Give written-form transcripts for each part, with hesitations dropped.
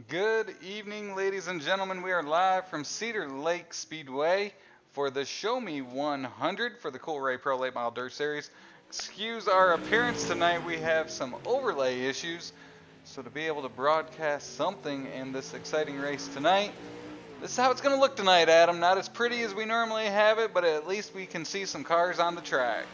Good evening, ladies and gentlemen. We are live from Cedar Lake Speedway for the Show Me 100 for the Coolray Pro Late Model Dirt Series. Excuse our appearance tonight. We have some overlay issues. So to be able to broadcast something in this exciting race tonight, this is how it's going to look tonight, Adam. Not as pretty as we normally have it, but at least we can see some cars on the track.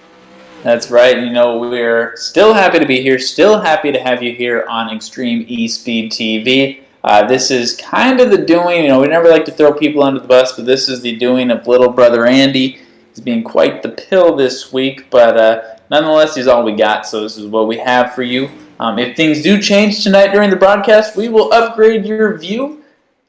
That's right. We're still happy to be here, still happy to have you here on Extreme eSpeed TV. This is kind of the doing, we never like to throw people under the bus, but this is the doing of little brother Andy. He's being quite the pill this week, but nonetheless, he's all we got, so this is what we have for you. If things do change tonight during the broadcast, we will upgrade your view,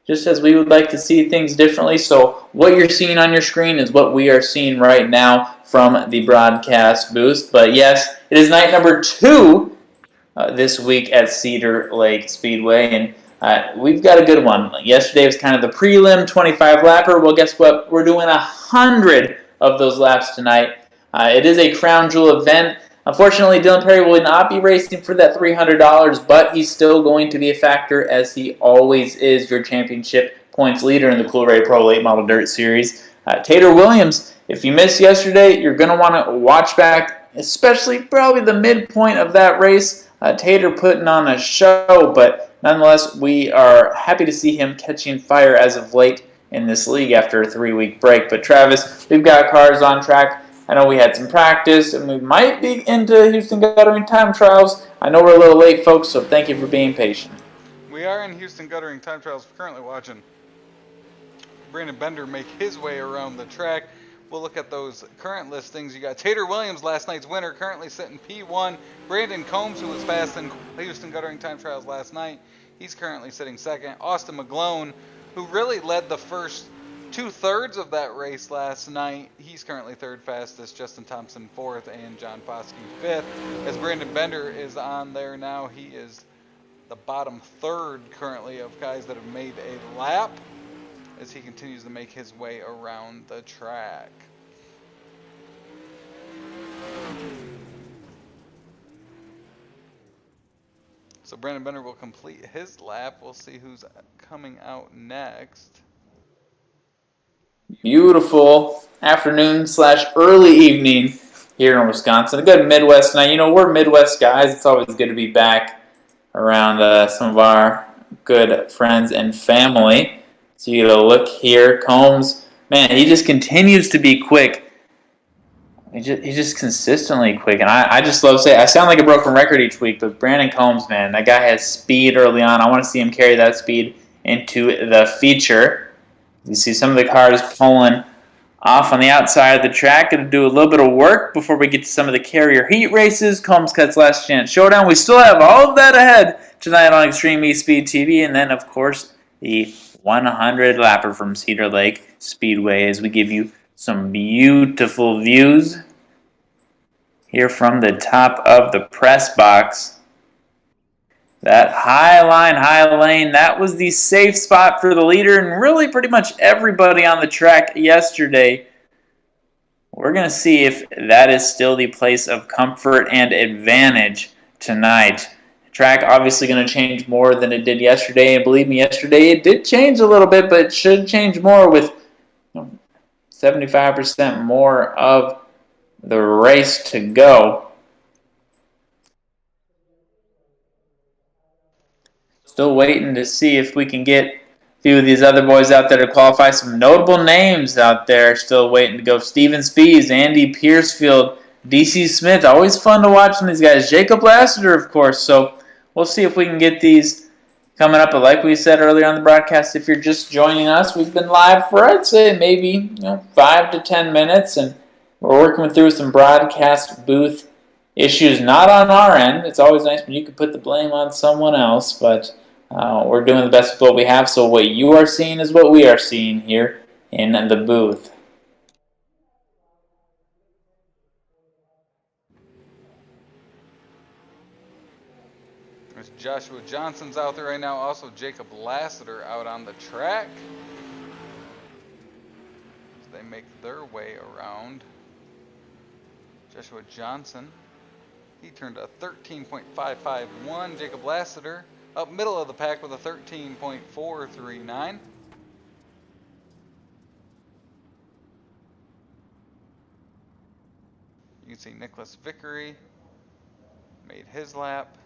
just as we would like to see things differently. So what you're seeing on your screen is what we are seeing right now from the broadcast booth. But yes, it is night number 2 this week at Cedar Lake Speedway, and we've got a good one. Yesterday was kind of the prelim 25-lapper. Well, guess what? We're doing 100 of those laps tonight. It is a crown jewel event. Unfortunately, Dylan Perry will not be racing for that $300, but he's still going to be a factor, as he always is, your championship points leader in the Coolray Pro Late Model Dirt Series. Tater Williams, if you missed yesterday, you're going to want to watch back, especially probably the midpoint of that race. Tater putting on a show, but nonetheless, we are happy to see him catching fire as of late in this league after a 3-week break. But Travis, we've got cars on track. I know we had some practice, and we might be into Houston Guttering time trials. I know we're a little late, folks, so thank you for being patient. We are in Houston Guttering time trials. We're currently watching Brandon Bender make his way around the track. We'll look at those current listings. You got Tater Williams, last night's winner, currently sitting P1. Brandon Combs, who was fast in Houston Guttering time trials last night, he's currently sitting second. Austin McGlone, who really led the first 2/3 of that race last night, he's currently third fastest. Justin Thompson fourth, and John Foskey fifth. As Brandon Bender is on there now, he is the bottom third currently of guys that have made a lap, as he continues to make his way around the track. So Brandon Bender will complete his lap. We'll see who's coming out next. Beautiful afternoon/early evening here in Wisconsin. A good Midwest night. We're Midwest guys. It's always good to be back around some of our good friends and family. So you get a look here. Combs, man, he just continues to be quick. He's just consistently quick. And I just love saying, I sound like a broken record each week, but Brandon Combs, man, that guy has speed early on. I want to see him carry that speed into the feature. You see some of the cars pulling off on the outside of the track. Going to do a little bit of work before we get to some of the carrier heat races. Combs Cuts Last Chance Showdown. We still have all of that ahead tonight on Extreme eSpeed TV. And then, of course, the 100 lapper from Cedar Lake Speedway, as we give you some beautiful views here from the top of the press box. That high line, high lane, that was the safe spot for the leader and really pretty much everybody on the track yesterday. We're going to see if that is still the place of comfort and advantage tonight. The track obviously going to change more than it did yesterday, and believe me, yesterday it did change a little bit, but it should change more with 75% more of the race to go. Still waiting to see if we can get a few of these other boys out there to qualify. Some notable names out there still waiting to go. Steven Spees, Andy Piercefield, DC Smith. Always fun to watch these guys. Jacob Lassiter, of course. So we'll see if we can get these coming up. But like we said earlier on the broadcast, if you're just joining us, we've been live for, I'd say, maybe 5 to 10 minutes. And we're working through some broadcast booth issues, not on our end. It's always nice when you can put the blame on someone else, but we're doing the best with what we have, so what you are seeing is what we are seeing here in the booth. There's Joshua Johnson's out there right now. Also Jacob Lassiter out on the track. As they make their way around. Joshua Johnson, he turned a 13.551. Jacob Lassiter up middle of the pack with a 13.439. You can see Nicholas Vickery made his lap.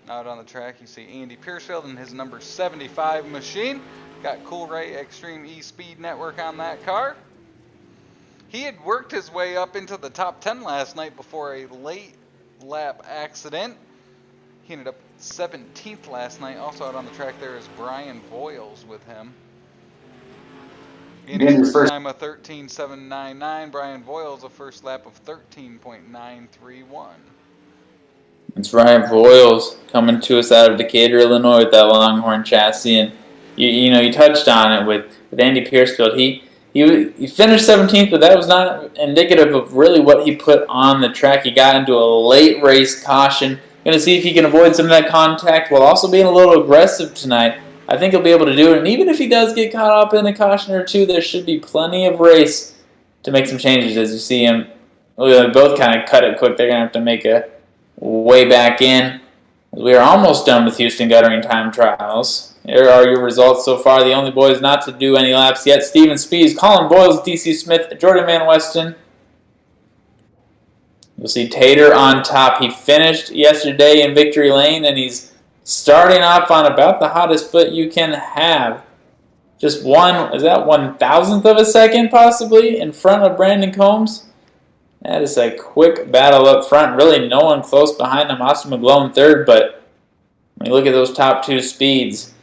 Out on the track, you see Andy Piercefield and his number 75 machine. Got Coolray Extreme eSpeed Network on that car. He had worked his way up into the top 10 last night before a late lap accident. He ended up 17th last night. Also out on the track there is Brian Voiles with him. Andy's first time a 13.799. Brian Voiles a first lap of 13.931. It's Ryan Voiles coming to us out of Decatur, Illinois with that Longhorn chassis. And you touched on it with Andy Piercefield. He finished 17th, but that was not indicative of really what he put on the track. He got into a late race caution. Going to see if he can avoid some of that contact while also being a little aggressive tonight. I think he'll be able to do it. And even if he does get caught up in a caution or two, there should be plenty of race to make some changes. As you see him, both kind of cut it quick. They're going to have to make a way back in. We are almost done with Houston Guttering time trials. Here are your results so far. The only boys not to do any laps yet: Steven Spees, Colin Boyles, DC Smith, Jordan Van Westen. You'll see Tater on top. He finished yesterday in victory lane, and he's starting off on about the hottest foot you can have. Just is that 1,000th of a second possibly in front of Brandon Combs? That is a quick battle up front. Really no one close behind him. Austin McGlone third, but when you look at those top two speeds,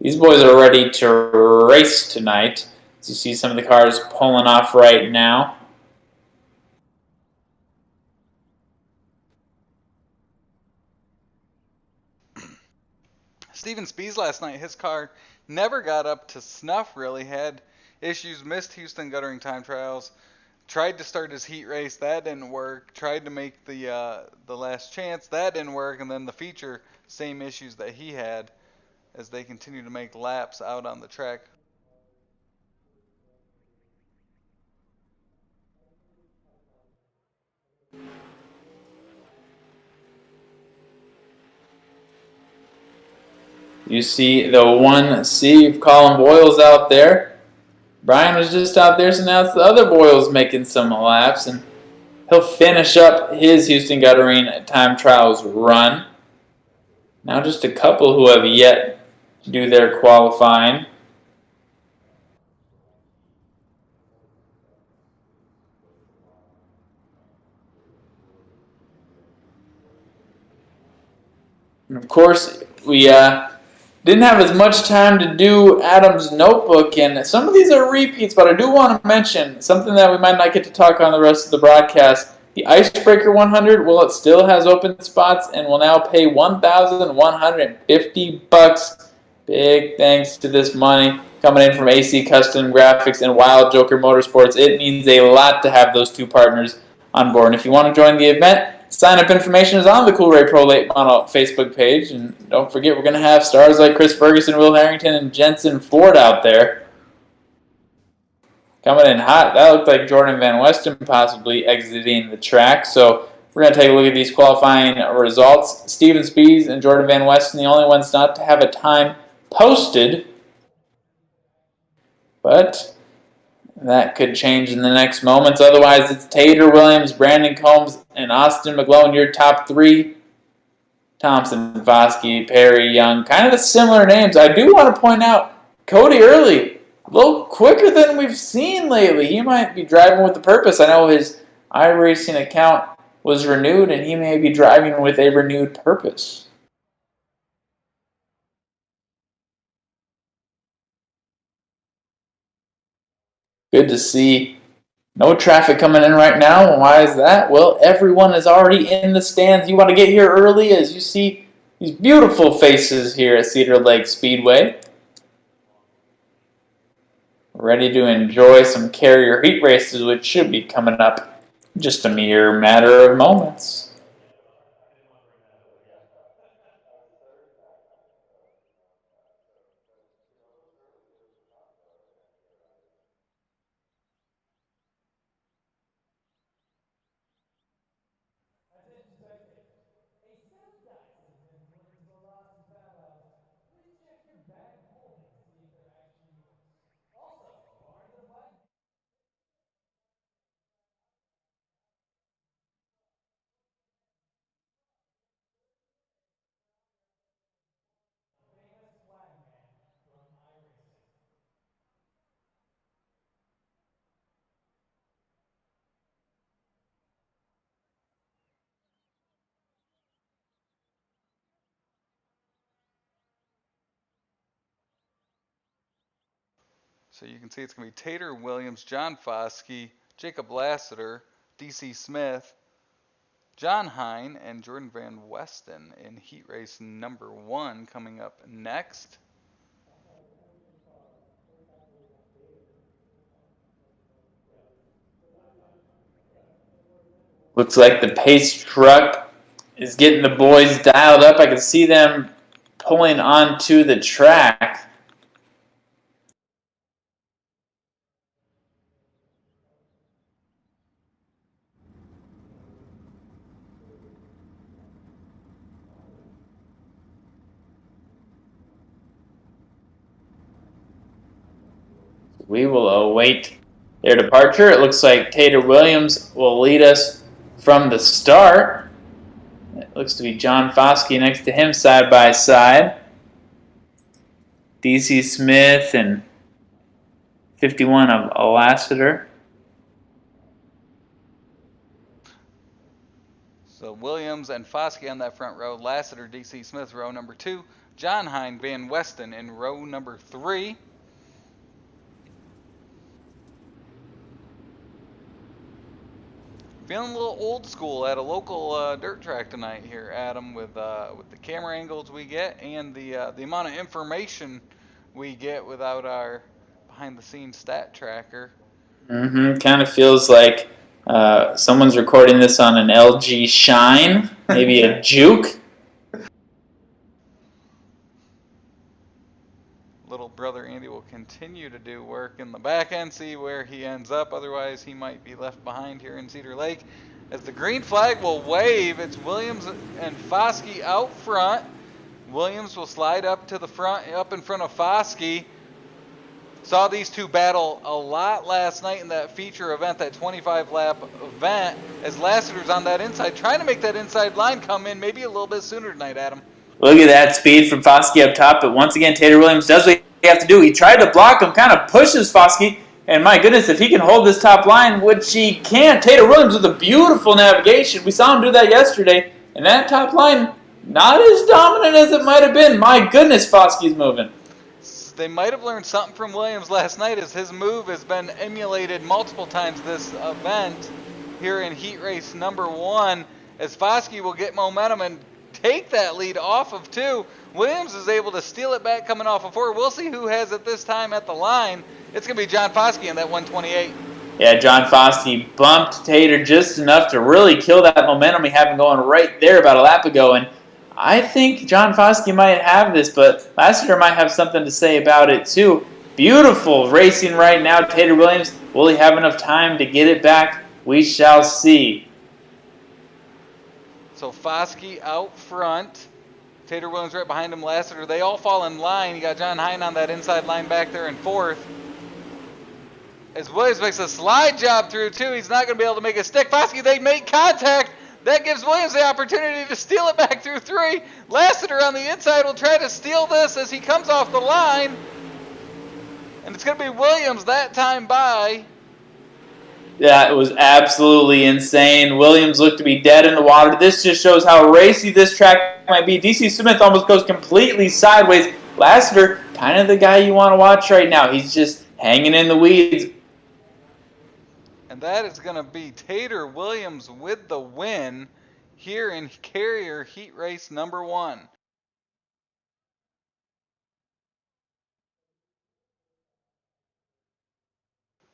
these boys are ready to race tonight. As you see some of the cars pulling off right now. Steven Spees last night, his car never got up to snuff really. Had issues, missed Houston Guttering time trials. Tried to start his heat race, that didn't work. Tried to make the last chance, that didn't work. And then the feature, same issues that he had as they continue to make laps out on the track. You see the 1C of Colin Boyles out there. Brian was just out there, so now it's the other Boyles making some laps, and he'll finish up his Houston Guttering time trials run. Now just a couple who have yet to do their qualifying. And of course, we didn't have as much time to do Adam's notebook, and some of these are repeats, but I do want to mention something that we might not get to talk on the rest of the broadcast. The Icebreaker 100, well, it still has open spots and will now pay $1,150. Big thanks to this money coming in from AC Custom Graphics and Wild Joker Motorsports. It means a lot to have those two partners on board. And if you want to join the event, sign-up information is on the Coolray Pro Late Model Facebook page. And don't forget, we're going to have stars like Chris Ferguson, Will Harrington, and Jensen Ford out there. Coming in hot. That looked like Jordan Van Westen possibly exiting the track. So we're going to take a look at these qualifying results. Steven Spees and Jordan Van Westen, the only ones not to have a time posted. But that could change in the next moments. Otherwise, it's Tater Williams, Brandon Combs, and Austin McGlone, your top three. Thompson, Vosky, Perry, Young, kind of the similar names. I do want to point out Cody Early, a little quicker than we've seen lately. He might be driving with a purpose. I know his iRacing account was renewed, and he may be driving with a renewed purpose. Good to see. No traffic coming in right now. Why is that? Well, everyone is already in the stands. You want to get here early as you see these beautiful faces here at Cedar Lake Speedway. Ready to enjoy some carrier heat races, which should be coming up in just a mere matter of moments. So you can see it's going to be Tater Williams, John Foskey, Jacob Lassiter, DC Smith, John Hine, and Jordan Van Westen in heat race number 1 coming up next. Looks like the pace truck is getting the boys dialed up. I can see them pulling onto the track. We will await their departure. It looks like Tater Williams will lead us from the start. It looks to be John Foskey next to him side by side. DC Smith and 51 of Lassiter. So Williams and Foskey on that front row, Lassiter, DC Smith row number 2, John Hine, Van Westen in row number 3. Feeling a little old school at a local dirt track tonight here, Adam, with the camera angles we get and the amount of information we get without our behind-the-scenes stat tracker. Kind of feels like someone's recording this on an LG Shine, maybe a Juke. Little brother Andy will continue to do work in the back end, see where he ends up. Otherwise, he might be left behind here in Cedar Lake. As the green flag will wave, it's Williams and Foskey out front. Williams will slide up to the front, up in front of Foskey. Saw these two battle a lot last night in that feature event, that 25-lap event, as Lassiter's on that inside, trying to make that inside line come in maybe a little bit sooner tonight, Adam. Look at that speed from Foskey up top, but once again, Tater Williams does what he has to do. He tried to block him, kind of pushes Foskey, and my goodness, if he can hold this top line, which he can, Tater Williams with a beautiful navigation. We saw him do that yesterday, and that top line, not as dominant as it might have been. My goodness, Foskey's moving. They might have learned something from Williams last night, as his move has been emulated multiple times this event here in heat race number 1, as Foskey will get momentum and take that lead off of 2. Williams is able to steal it back coming off of 4. We'll see who has it this time at the line. It's going to be John Foskey in that 128. Yeah, John Foskey bumped Tater just enough to really kill that momentum he had been going right there about a lap ago. And I think John Foskey might have this, but Lassiter might have something to say about it too. Beautiful racing right now. Tater Williams, will he have enough time to get it back? We shall see. So Foskey out front. Tater Williams right behind him. Lassiter. They all fall in line. You got John Hine on that inside line back there in 4th. As Williams makes a slide job through 2, he's not going to be able to make a stick. Foskey, they make contact. That gives Williams the opportunity to steal it back through 3. Lassiter on the inside will try to steal this as he comes off the line. And it's going to be Williams that time by. Yeah, it was absolutely insane. Williams looked to be dead in the water. This just shows how racy this track might be. DC Smith almost goes completely sideways. Lassiter, kind of the guy you want to watch right now. He's just hanging in the weeds. And that is going to be Tater Williams with the win here in Carrier Heat Race number 1.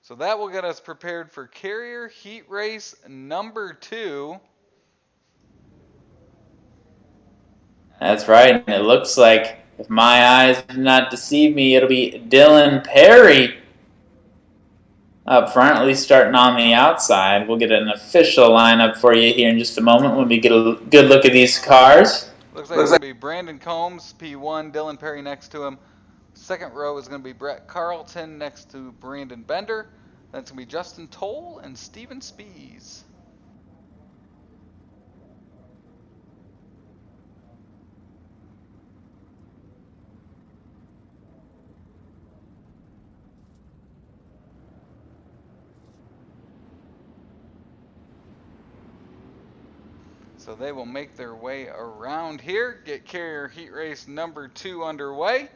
So that will get us prepared for Carrier Heat Race number 2. That's right. And it looks like, if my eyes do not deceive me, it'll be Dylan Perry up front, at least starting on the outside. We'll get an official lineup for you here in just a moment when we get a good look at these cars. Looks like it's going to be Brandon Combs, P1, Dylan Perry next to him. Second row is going to be Brett Carlton next to Brandon Bender. Then it's going to be Justin Toll and Steven Spees. So they will make their way around here, get Carrier Heat Race number 2 underway.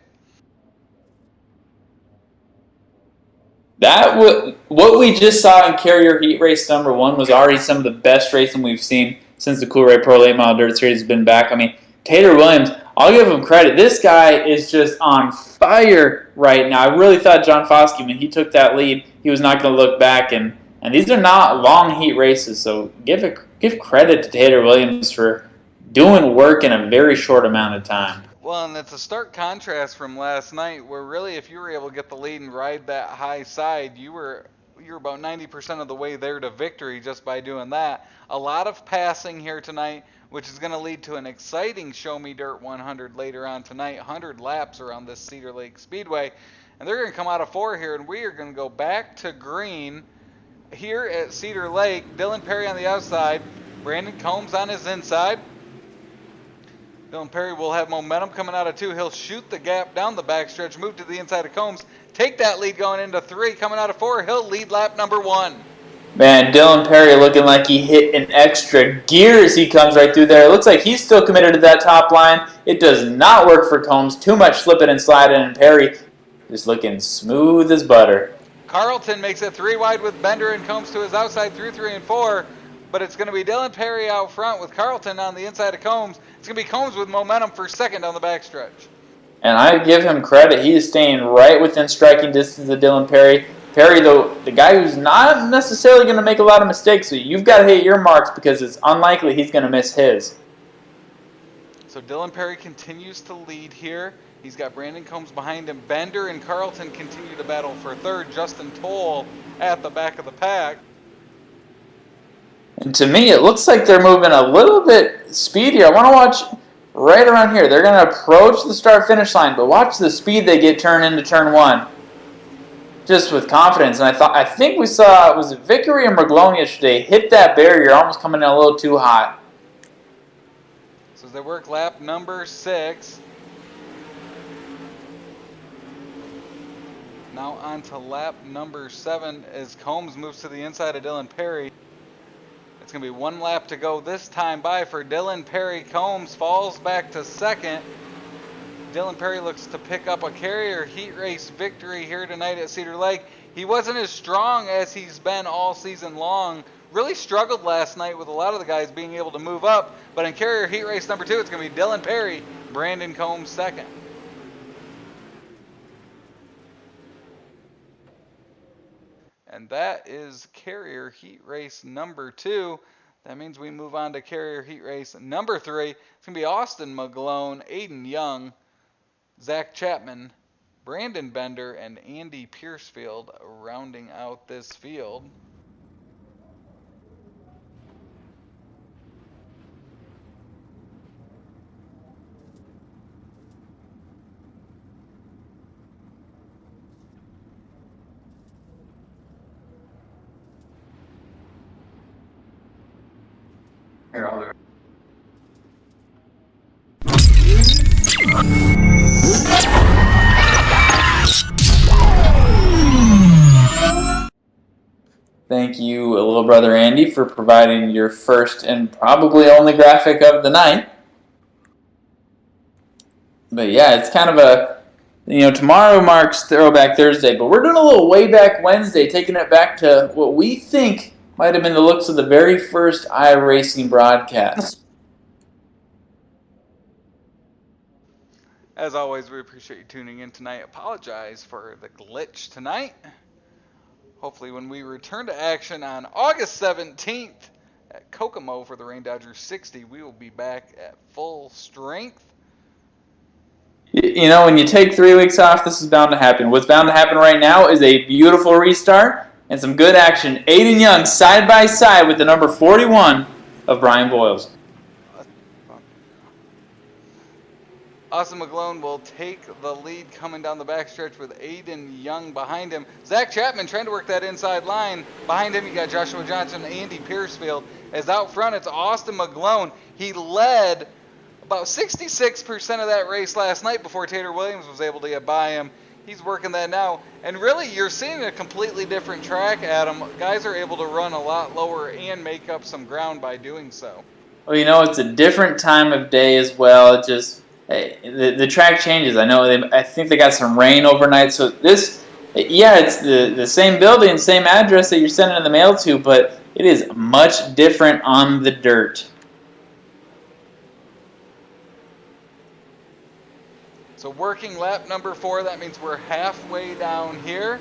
What we just saw in Carrier Heat Race number 1 was already some of the best racing we've seen since the Coolray Pro Late Model Dirt Series has been back. I mean, Taylor Williams, I'll give him credit. This guy is just on fire right now. I really thought John Foskey, when he took that lead, he was not going to look back. And these are not long heat races, so give credit to Taylor Williams for doing work in a very short amount of time. Well, and it's a stark contrast from last night, where really, if you were able to get the lead and ride that high side, you were about 90% of the way there to victory just by doing that. A lot of passing here tonight, which is going to lead to an exciting Show Me Dirt 100 later on tonight. 100 laps around this Cedar Lake Speedway, and they're going to come out of 4 here, and we are going to go back to green here at Cedar Lake. Dylan Perry on the outside, Brandon Combs on his inside. Dylan Perry will have momentum coming out of 2. He'll shoot the gap down the backstretch, move to the inside of Combs, take that lead going into 3. Coming out of 4, he'll lead lap number 1. Man, Dylan Perry looking like he hit an extra gear as he comes right through there. It looks like he's still committed to that top line. It does not work for Combs. Too much slipping and sliding, and Perry just looking smooth as butter. Carlton makes it 3 wide with Bender and Combs to his outside through 3 and 4. But it's going to be Dylan Perry out front with Carlton on the inside of Combs. It's going to be Combs with momentum for second on the backstretch. And I give him credit. He is staying right within striking distance of Dylan Perry. Perry, though, the guy who's not necessarily going to make a lot of mistakes, so you've got to hit your marks because it's unlikely he's going to miss his. So Dylan Perry continues to lead here. He's got Brandon Combs behind him. Bender and Carlton continue to battle for third. Justin Toll at the back of the pack. And to me, it looks like they're moving a little bit speedier. I want to watch right around here. They're going to approach the start-finish line, but watch the speed they get turned into turn 1. Just with confidence. And I think we saw, was it Vickery and McGlone yesterday, hit that barrier, almost coming in a little too hot. So as they work lap number 6. Now on to lap number 7 as Combs moves to the inside of Dylan Perry. It's going to be 1 lap to go this time by for Dylan Perry. Combs falls back to second. Dylan Perry looks to pick up a Carrier Heat Race victory here tonight at Cedar Lake. He wasn't as strong as he's been all season long. Really struggled last night with a lot of the guys being able to move up. But in Carrier Heat Race number 2, it's going to be Dylan Perry, Brandon Combs second. And that is Carrier Heat Race number 2. That means we move on to Carrier Heat Race number 3. It's going to be Austin McGlone, Aiden Young, Zach Chapman, Brandon Bender, and Andy Piercefield rounding out this field. Here, I'll do it. Thank you, little brother Andy, for providing your first and probably only graphic of the night. But yeah, it's kind of a, tomorrow marks Throwback Thursday, but we're doing a little Way Back Wednesday, taking it back to what we think might have been the looks of the very first iRacing broadcast. As always, we appreciate you tuning in tonight. Apologize for the glitch tonight. Hopefully when we return to action on August 17th at Kokomo for the Rain Dodgers 60, we will be back at full strength. When you take 3 weeks off, this is bound to happen. What's bound to happen right now is a beautiful restart and some good action. Aiden Young side by side with the number 41 of Brian Boyles. Austin McGlone will take the lead coming down the backstretch with Aiden Young behind him. Zach Chapman trying to work that inside line. Behind him, you got Joshua Johnson and Andy Piercefield. As out front, it's Austin McGlone. He led about 66% of that race last night before Taylor Williams was able to get by him. He's working that now. And really, you're seeing a completely different track, Adam. Guys are able to run a lot lower and make up some ground by doing so. Well, it's a different time of day as well. The track changes. I think they got some rain overnight, so this Yeah, it's the same building, same address that you're sending the mail to, but it is much different on the dirt. So working lap number 4, that means we're halfway down here.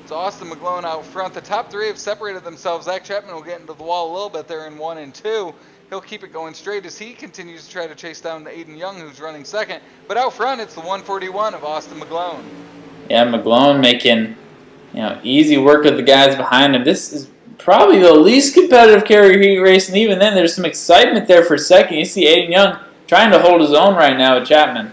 It's Austin McGlone out front. The top 3 have separated themselves. Zach Chapman will get into the wall a little bit there in 1 and 2. He'll keep it going straight as he continues to try to chase down Aiden Young, who's running second. But out front, it's the 141 of Austin McGlone. Yeah, McGlone making easy work of the guys behind him. This is probably the least competitive carrier heat race, and even then, there's some excitement there for a second. You see Aiden Young trying to hold his own right now with Chapman.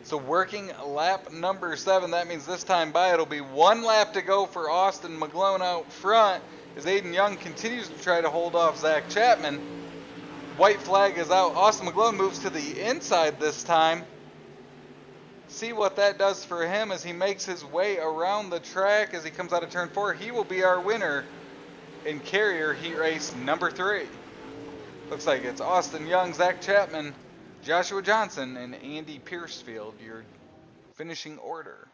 So working lap number 7, that means this time by it'll be 1 lap to go for Austin McGlone out front as Aiden Young continues to try to hold off Zach Chapman. White flag is out. Austin McGlone moves to the inside this time. See what that does for him as he makes his way around the track as he comes out of turn 4. He will be our winner in carrier heat race number 3. Looks like it's Austin Young, Zach Chapman, Joshua Johnson, and Andy Piercefield, your finishing order.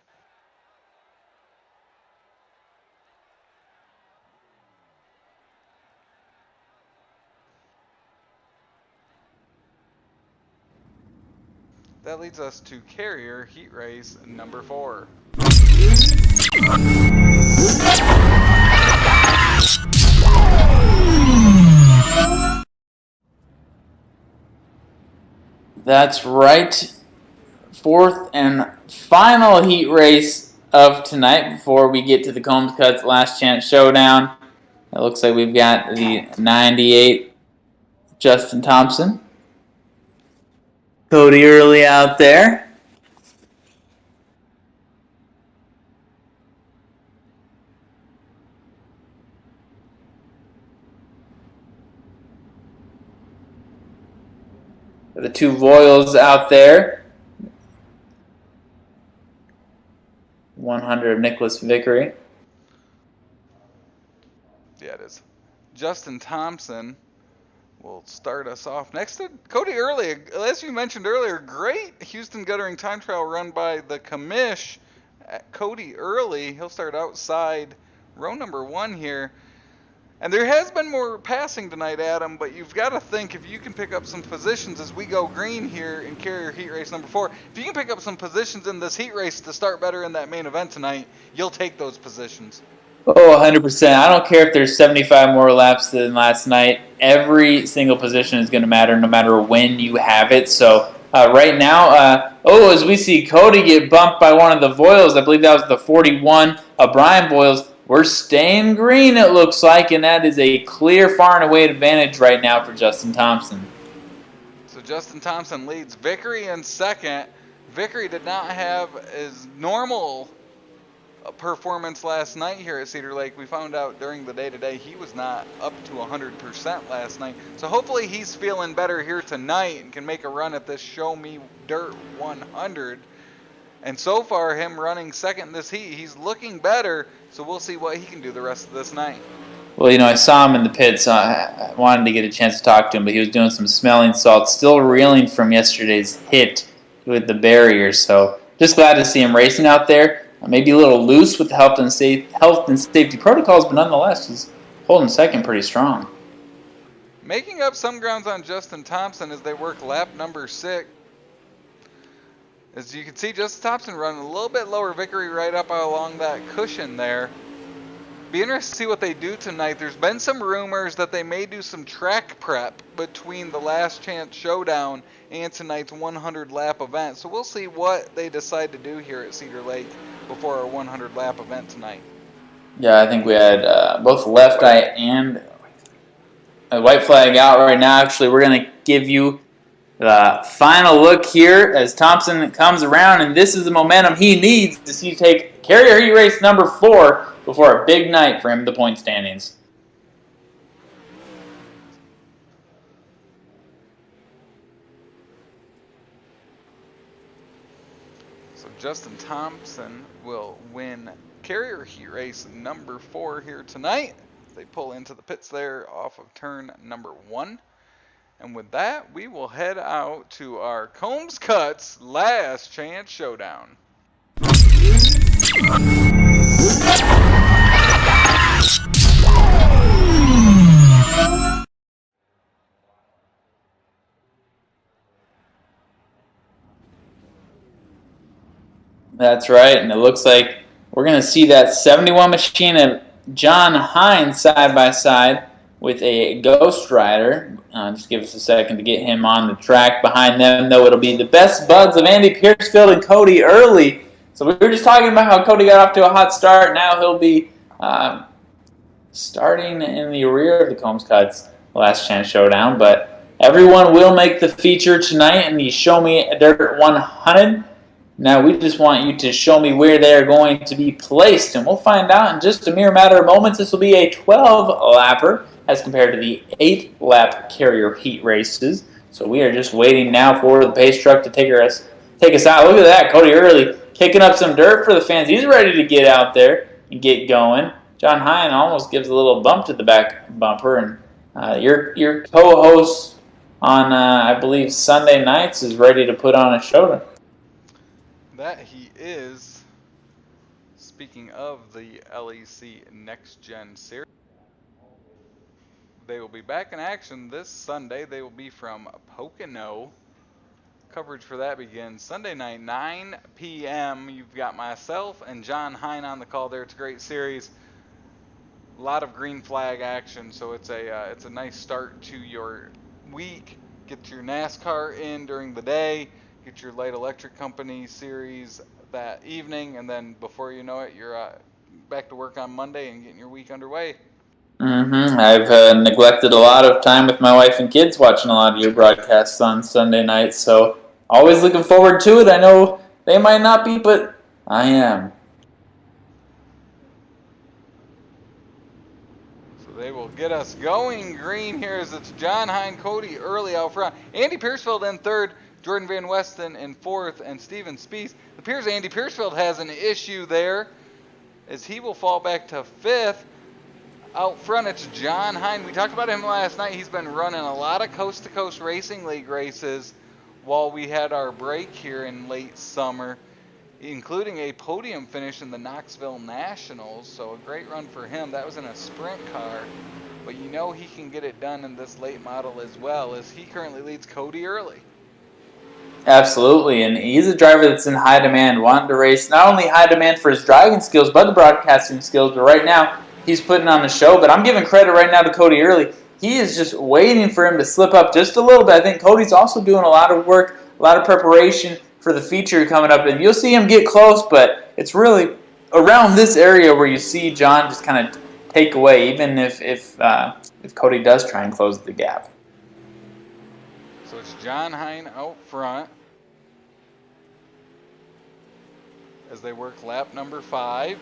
That leads us to carrier heat race number 4. That's right. 4th and final heat race of tonight before we get to the Combs Cuts Last Chance Showdown. It looks like we've got the 98 Justin Thompson. Cody Early out there. The 2 Voiles out there. 100 of Nicholas Vickery. Yeah, it is. Justin Thompson will start us off next to Cody Early. As you mentioned earlier, great Houston Guttering time trial run by the commish. Cody Early, he'll start outside row number 1 here. And there has been more passing tonight, Adam, but you've got to think if you can pick up some positions as we go green here in carrier heat race number 4, if you can pick up some positions in this heat race to start better in that main event tonight, you'll take those positions. Oh, 100%. I don't care if there's 75 more laps than last night. Every single position is going to matter no matter when you have it. So right now, as we see Cody get bumped by one of the Voiles, I believe that was the 41 of Brian Voiles. We're staying green, it looks like, and that is a clear far and away advantage right now for Justin Thompson. So Justin Thompson leads Vickery in second. Vickery did not have his normal performance last night here at Cedar Lake. We found out during the day today he was not up to 100% last night. So hopefully he's feeling better here tonight and can make a run at this Show Me Dirt 100. And so far, him running second in this heat, he's looking better. So we'll see what he can do the rest of this night. Well, I saw him in the pits. So I wanted to get a chance to talk to him, but he was doing some smelling salts, still reeling from yesterday's hit with the barrier. So just glad to see him racing out there. Maybe a little loose with the health and safety protocols, but nonetheless, he's holding second pretty strong. Making up some grounds on Justin Thompson as they work lap number 6. As you can see, Justin Thompson running a little bit lower. Vickery right up along that cushion there. Be interested to see what they do tonight. There's been some rumors that they may do some track prep between the Last Chance Showdown and tonight's 100 lap event. So we'll see what they decide to do here at Cedar Lake before our 100 lap event tonight. Yeah, I think we had both left eye and a white flag out right now. Actually, we're going to give you the final look here as Thompson comes around, and this is the momentum he needs to see take carrier heat race number 4 before a big night for him in the point standings. So Justin Thompson will win carrier heat race number 4 here tonight. They pull into the pits there off of turn number 1. And with that, we will head out to our Combs Cuts Last Chance Showdown. That's right, and it looks like we're going to see that 71 machine of John Hines side by side with a Ghost Rider. Just give us a second to get him on the track. Behind them, though, it'll be the best buds of Andy Piercefield and Cody Early. So we were just talking about how Cody got off to a hot start. Now he'll be starting in the rear of the Combs Cuts Last Chance Showdown. But everyone will make the feature tonight in the Show Me a Dirt 100. Now we just want you to show me where they're going to be placed, and we'll find out in just a mere matter of moments. This will be a 12-lapper as compared to the 8-lap carrier heat races. So we are just waiting now for the pace truck to take us out. Look at that, Cody Early kicking up some dirt for the fans. He's ready to get out there and get going. John Hine almost gives a little bump to the back bumper, and your co-host on I believe Sunday nights is ready to put on a showdown. That he is. Speaking of the LEC Next Gen Series, they will be back in action this Sunday. They will be from Pocono. Coverage for that begins Sunday night, 9 p.m. You've got myself and John Hine on the call there. It's a great series. A lot of green flag action, so it's a nice start to your week. Get your NASCAR in during the day. Get your Light Electric Company series that evening, and then before you know it, you're back to work on Monday and getting your week underway. I've neglected a lot of time with my wife and kids watching a lot of your broadcasts on Sunday nights, so always looking forward to it. I know they might not be, but I am. So they will get us going green here as it's John Hine, Cody Early out front. Andy Piercefield in third. Jordan Van Westen in fourth, and Steven Spies. It appears Andy Piercefield has an issue there, as he will fall back to fifth. Out front, it's John Hine. We talked about him last night. He's been running a lot of coast-to-coast racing league races while we had our break here in late summer, including a podium finish in the Knoxville Nationals. So a great run for him. That was in a sprint car, but you know he can get it done in this late model as well, as he currently leads Cody Early. Absolutely, and he's a driver that's in high demand, wanting to race. Not only high demand for his driving skills, but the broadcasting skills. But right now, he's putting on the show. But I'm giving credit right now to Cody Early. He is just waiting for him to slip up just a little bit. I think Cody's also doing a lot of work, a lot of preparation for the feature coming up. And you'll see him get close, but it's really around this area where you see John just kind of take away, even if Cody does try and close the gap. So it's John Hine out front as they work lap number 5.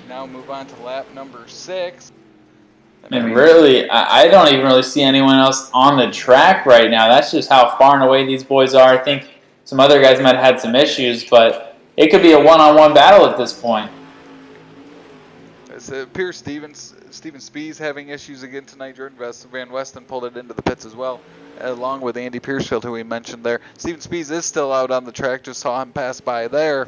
Now move on to lap number 6. And really, I don't even really see anyone else on the track right now. That's just how far and away these boys are. I think some other guys might have had some issues, but it could be a one-on-one battle at this point. It appears Steven Spies having issues again tonight. Jordan Van Westen pulled it into the pits as well, along with Andy Piercefield, who we mentioned there. Steven Spies is still out on the track. Just saw him pass by there.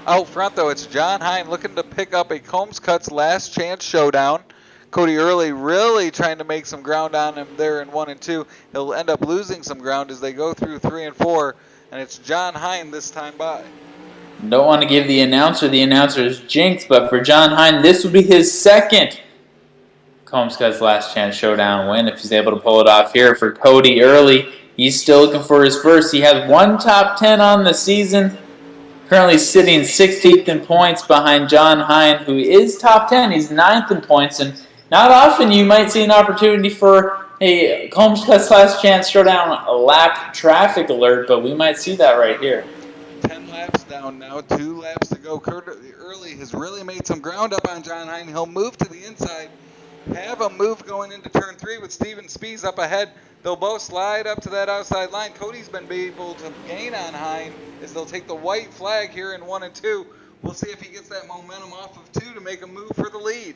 Out front, though, it's John Hine looking to pick up a Combs Cuts Last Chance Showdown. Cody Early really trying to make some ground on him there in 1 and 2. He'll end up losing some ground as they go through 3 and 4, and it's John Hine this time by. Don't want to give the announcer's jinx, but for John Hine, this would be his second Combs Cuts Last Chance Showdown win if he's able to pull it off here. For Cody Early, he's still looking for his first. He has 1 top 10 on the season. Currently sitting 16th in points behind John Hine, who is top 10. He's 9th in points, and not often you might see an opportunity for a Combs Cuts Last Chance Showdown lap traffic alert, but we might see that right here. 10 laps down now, 2 laps to go. Cody Early has really made some ground up on John Hine. He'll move to the inside, have a move going into turn 3 with Steven Spies up ahead. They'll both slide up to that outside line. Cody's been able to gain on Hine as they'll take the white flag here in 1 and 2. We'll see if he gets that momentum off of 2 to make a move for the lead.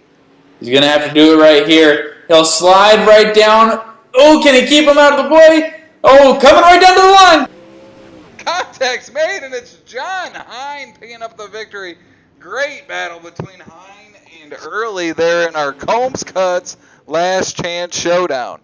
He's going to have to do it right here. He'll slide right down. Oh, can he keep him out of the way? Oh, coming right down to the line. Contact's made, and it's John Hine picking up the victory. Great battle between Hine and Early there in our Combs Cuts Last Chance Showdown.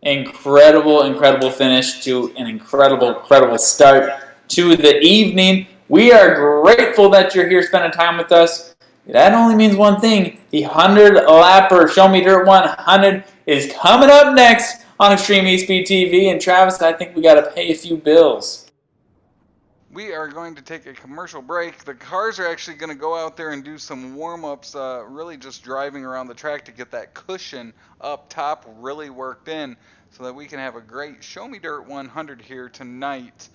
Incredible finish to an incredible start to the evening. We are grateful that you're here spending time with us. That only means one thing. The 100-lapper Show Me Dirt 100 is coming up next on Extreme eSpeed TV. And Travis, I think we got to pay a few bills. We are going to take a commercial break. The cars are actually going to go out there and do some warm-ups, really just driving around the track to get that cushion up top really worked in so that we can have a great Show Me Dirt 100 here tonight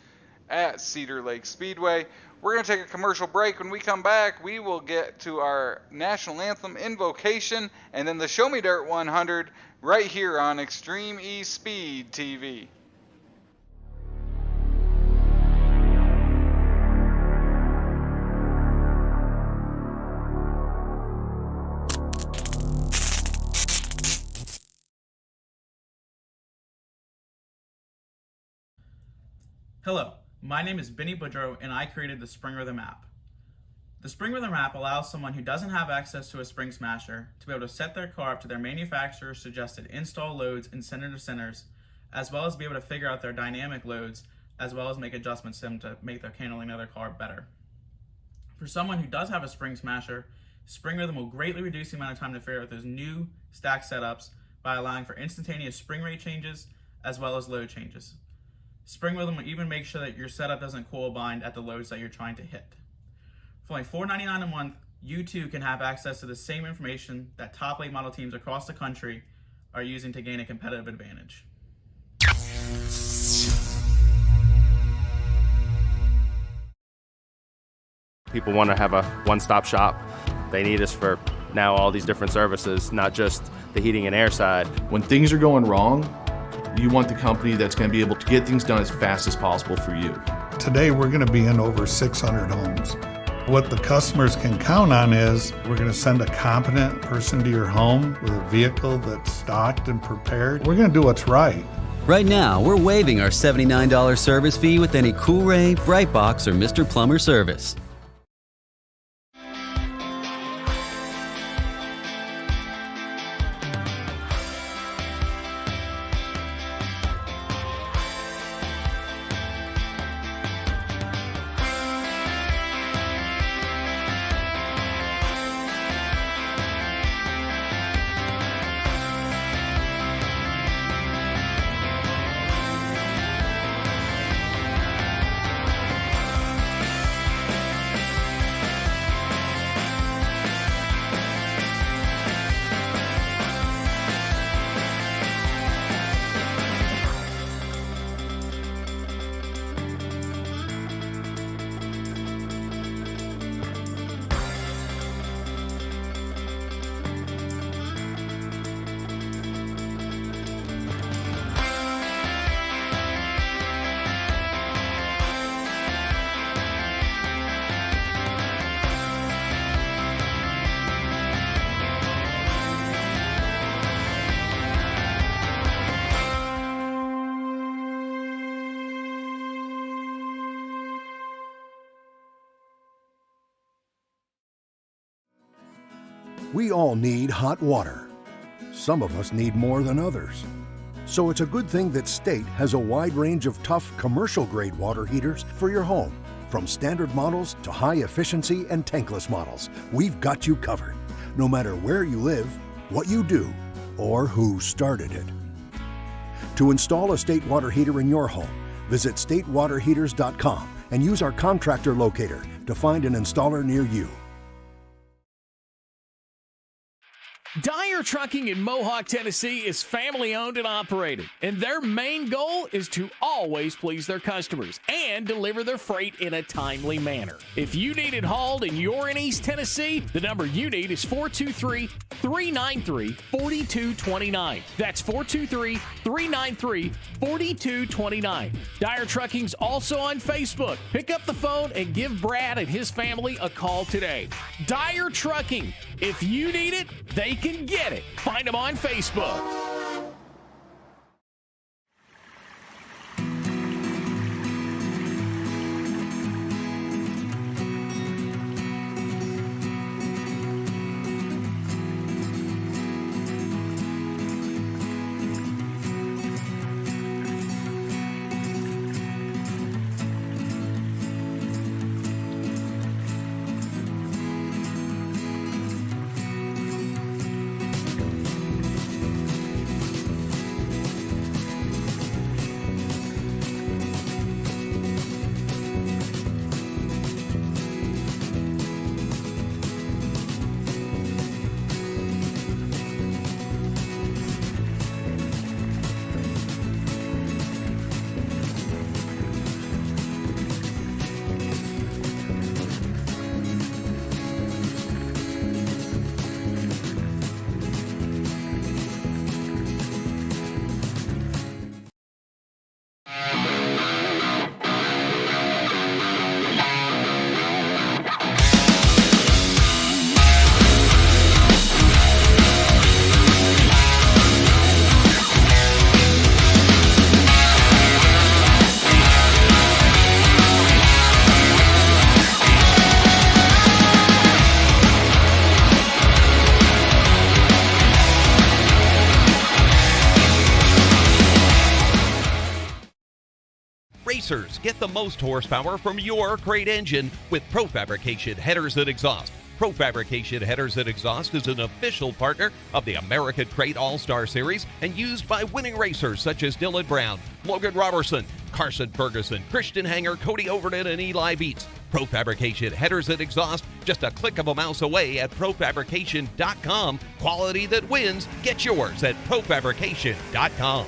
at Cedar Lake Speedway. We're going to take a commercial break. When we come back, we will get to our national anthem invocation and then the Show Me Dirt 100 right here on Extreme eSpeed TV. Hello, my name is Benny Boudreau and I created the Springrthm app. The Springrthm app allows someone who doesn't have access to a Spring Smasher to be able to set their car up to their manufacturer's suggested install loads and center to centers, as well as be able to figure out their dynamic loads, as well as make adjustments to them to make their handling of their car better. For someone who does have a Spring Smasher, Springrthm will greatly reduce the amount of time to figure out those new stack setups by allowing for instantaneous spring rate changes as well as load changes. Springrthm will even make sure that your setup doesn't coil bind at the loads that you're trying to hit. For only $4.99 a month, you too can have access to the same information that top late model teams across the country are using to gain a competitive advantage. People want to have a one-stop shop. They need us for now all these different services, not just the heating and air side. When things are going wrong, you want the company that's going to be able to get things done as fast as possible for you. Today we're going to be in over 600 homes. What the customers can count on is we're going to send a competent person to your home with a vehicle that's stocked and prepared. We're going to do what's right. Right now, we're waiving our $79 service fee with any Coolray, Brite Box, or Mr. Plumber service. We all need hot water. Some of us need more than others. So it's a good thing that State has a wide range of tough commercial-grade water heaters for your home. From standard models to high-efficiency and tankless models, we've got you covered, no matter where you live, what you do, or who started it. To install a State water heater in your home, visit statewaterheaters.com and use our contractor locator to find an installer near you. Dyer Trucking in Mohawk, Tennessee is family owned and operated, and their main goal is to always please their customers and deliver their freight in a timely manner. If you need it hauled and you're in East Tennessee, the number you need is 423-393-4229. That's 423-393-4229. Dyer Trucking's also on Facebook. Pick up the phone and give Brad and his family a call today. Dyer Trucking. If you need it, they can get it. Find them on Facebook. racers, get the most horsepower from your great engine with ProFabrication headers and exhaust. ProFabrication headers and exhaust is an official partner of the American Crate All-Star Series and used by winning racers such as Dylan Brown, Logan Robertson, Carson Ferguson, Christian Hanger, Cody Overton, and Eli Beats. ProFabrication headers and exhaust, just a click of a mouse away at ProFabrication.com. Quality that wins. Get yours at ProFabrication.com.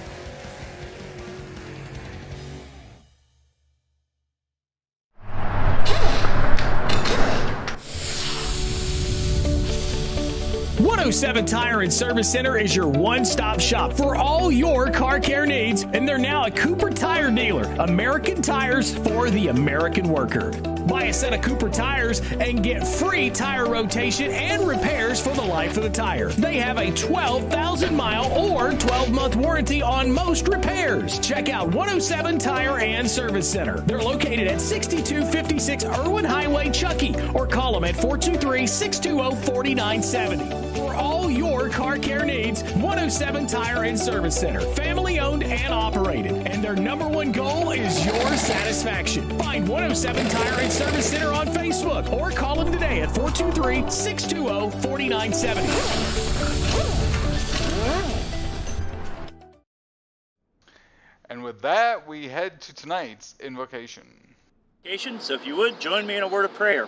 .107 Tire and Service Center is your one-stop shop for all your car care needs, and they're now a Cooper Tire dealer. American tires for the American worker. Buy a set of Cooper tires and get free tire rotation and repairs for the life of the tire. They have a 12,000-mile or 12-month warranty on most repairs. Check out 107 Tire and Service Center. They're located at 6256 Irwin Highway, Chuckey, or call them at 423-620-4970. For all your car care needs, 107 Tire and Service Center. Family owned and operated. And their number one goal is your satisfaction. Find 107 Tire and Service Center on Facebook or call them today at 423-620-4970. And with that, we head to tonight's invocation. So if you would, join me in a word of prayer.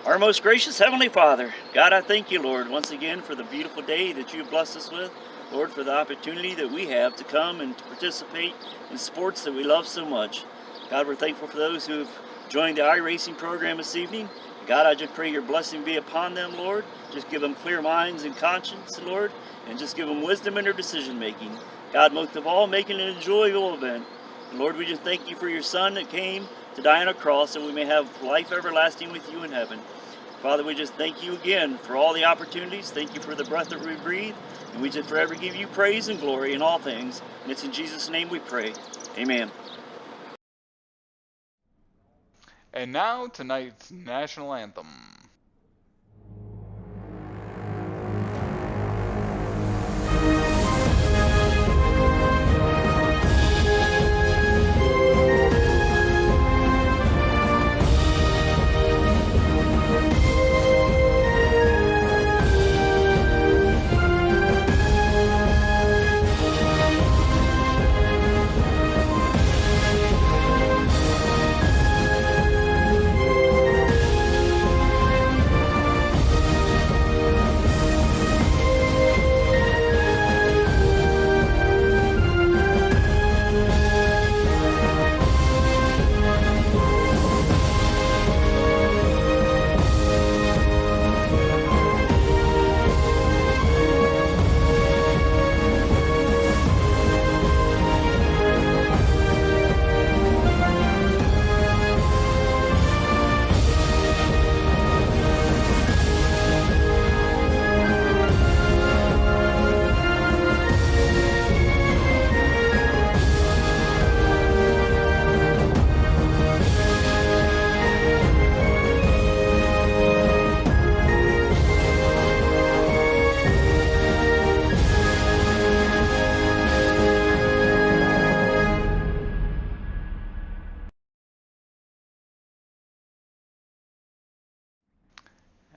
Our most gracious Heavenly Father, God, I thank you, Lord, once again for the beautiful day that you have blessed us with. Lord, for the opportunity that we have to come and to participate in sports that we love so much. God, we're thankful for those who have joined the iRacing program this evening. God, I just pray your blessing be upon them, Lord. Just give them clear minds and conscience, Lord, and just give them wisdom in their decision making. God, most of all, make it an enjoyable event. And Lord, we just thank you for your Son that came to die on a cross so we may have life everlasting with you in heaven. Father, we just thank you again for all the opportunities. Thank you for the breath that we breathe. And we just forever give you praise and glory in all things. And it's in Jesus' name we pray. Amen. And now, tonight's national anthem.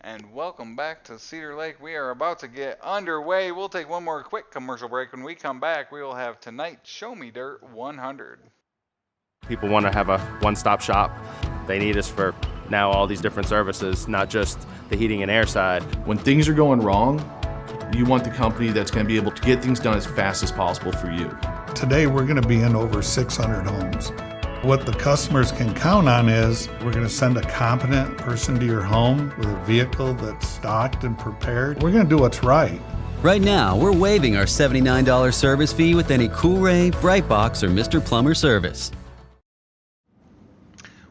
And welcome back to Cedar Lake. We are about to get underway. We'll take one more quick commercial break. When we come back, we will have tonight's Show Me Dirt 100. People want to have a one-stop shop. They need us for now all these different services, not just the heating and air side. When things are going wrong, you want the company that's going to be able to get things done as fast as possible for you. Today, we're going to be in over 600 homes. What the customers can count on is we're going to send a competent person to your home with a vehicle that's stocked and prepared. We're going to do what's right. Right now, we're waiving our $79 service fee with any Coolray, Brite Box, or Mr. Plumber service.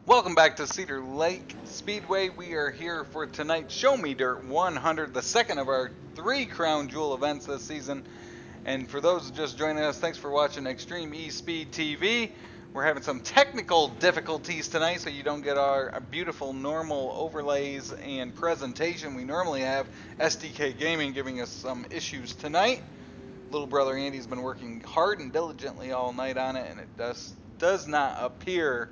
Welcome back to Cedar Lake Speedway. We are here for tonight's Show Me Dirt 100, the second of our 3 Crown Jewel events this season. And for those just joining us, thanks for watching Extreme eSpeed TV. We're having some technical difficulties tonight, so you don't get our beautiful normal overlays and presentation we normally have. SDK Gaming giving us some issues tonight. Little brother Andy's been working hard and diligently all night on it, and it does not appear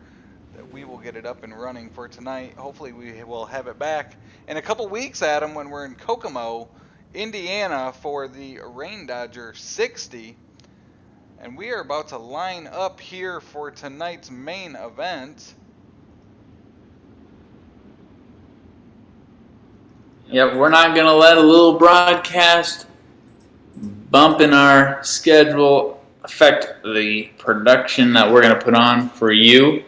that we will get it up and running for tonight. Hopefully we will have it back in a couple weeks, Adam, when we're in Kokomo, Indiana for the Rain Dodger 60. And we are about to line up here for tonight's main event. Yep, we're not going to let a little broadcast bump in our schedule affect the production that we're going to put on for you.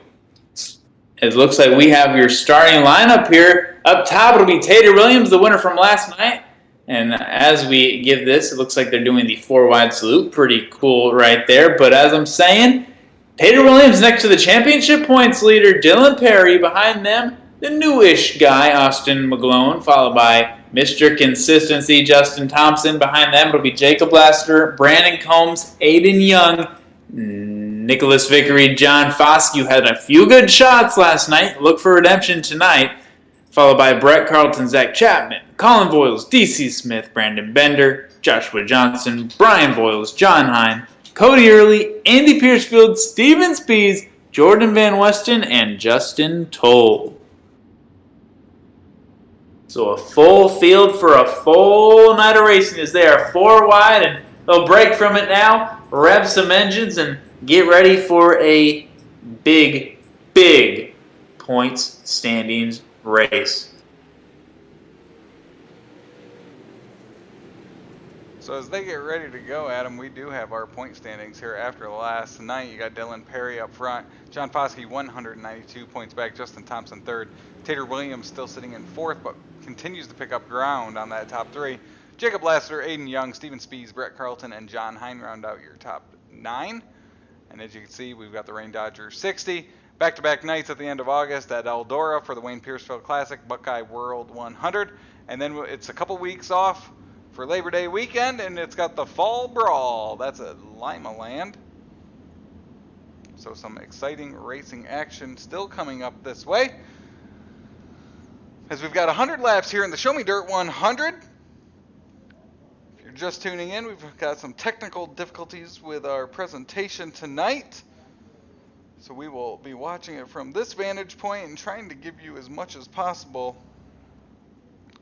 It looks like we have your starting lineup here. Up top, it'll be Tater Williams, the winner from last night. And as we give this, it looks like they're doing the 4-wide salute. Pretty cool right there. But as I'm saying, Tater Williams next to the championship points leader, Dylan Perry. Behind them, the newish guy, Austin McGlone, followed by Mr. Consistency, Justin Thompson. Behind them, it'll be Jacob Laster, Brandon Combs, Aiden Young, Nicholas Vickery, John Foskey, who had a few good shots last night. Look for redemption tonight. Followed by Brett Carlton, Zach Chapman, Colin Voiles, DC Smith, Brandon Bender, Joshua Johnson, Brian Voiles, John Hine, Cody Early, Andy Piercefield, Steven Spees, Jordan Van Weston, and Justin Toll. So a full field for a full night of racing as they are 4 wide, and they'll break from it now, rev some engines, and get ready for a big points standings race. So as they get ready to go, Adam, we do have our point standings here after the last night. You got Dylan Perry up front, John Foskey 192 points back, Justin Thompson third, Tater Williams still sitting in fourth, but continues to pick up ground on that top 3. Jacob Lassiter, Aiden Young, Steven Spees, Brett Carlton, and John Hine round out your top 9. And as you can see, we've got the Rain Dodger 60. Back-to-back nights at the end of August at Eldora for the Wayne Piercefield Classic, Buckeye World 100. And then it's a couple weeks off for Labor Day weekend, and it's got the Fall Brawl. That's at Lima Land. So some exciting racing action still coming up this way. As we've got 100 laps here in the Show Me Dirt 100. If you're just tuning in, we've got some technical difficulties with our presentation tonight. So we will be watching it from this vantage point and trying to give you as much as possible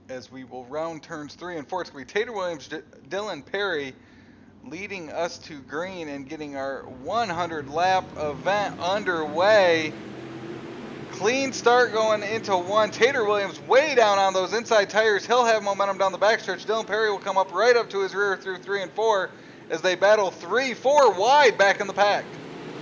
as we will round turns 3 and 4. It's going to be Tater Williams, Dylan Perry leading us to green and getting our 100 lap event underway. Clean start going into 1. Tater Williams way down on those inside tires. He'll have momentum down the backstretch. Dylan Perry will come up right up to his rear through 3 and 4 as they battle 3-4 wide back in the pack.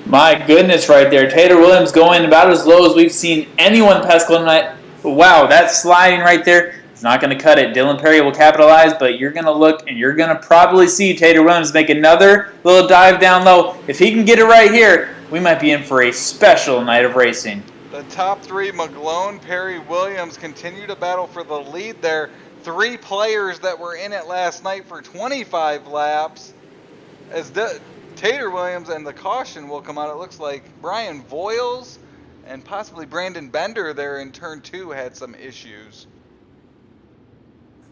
My goodness right there. Tater Williams going about as low as we've seen anyone pass tonight. Wow, that sliding right there is not going to cut it. Dylan Perry will capitalize, but you're going to look and you're going to probably see Tater Williams make another little dive down low. If he can get it right here, we might be in for a special night of racing. The top 3, McGlone, Perry, Williams, continue to battle for the lead there. 3 players that were in it last night for 25 laps. As Tater Williams and the caution will come out, it looks like Brian Voiles and possibly Brandon Bender there in turn 2 had some issues.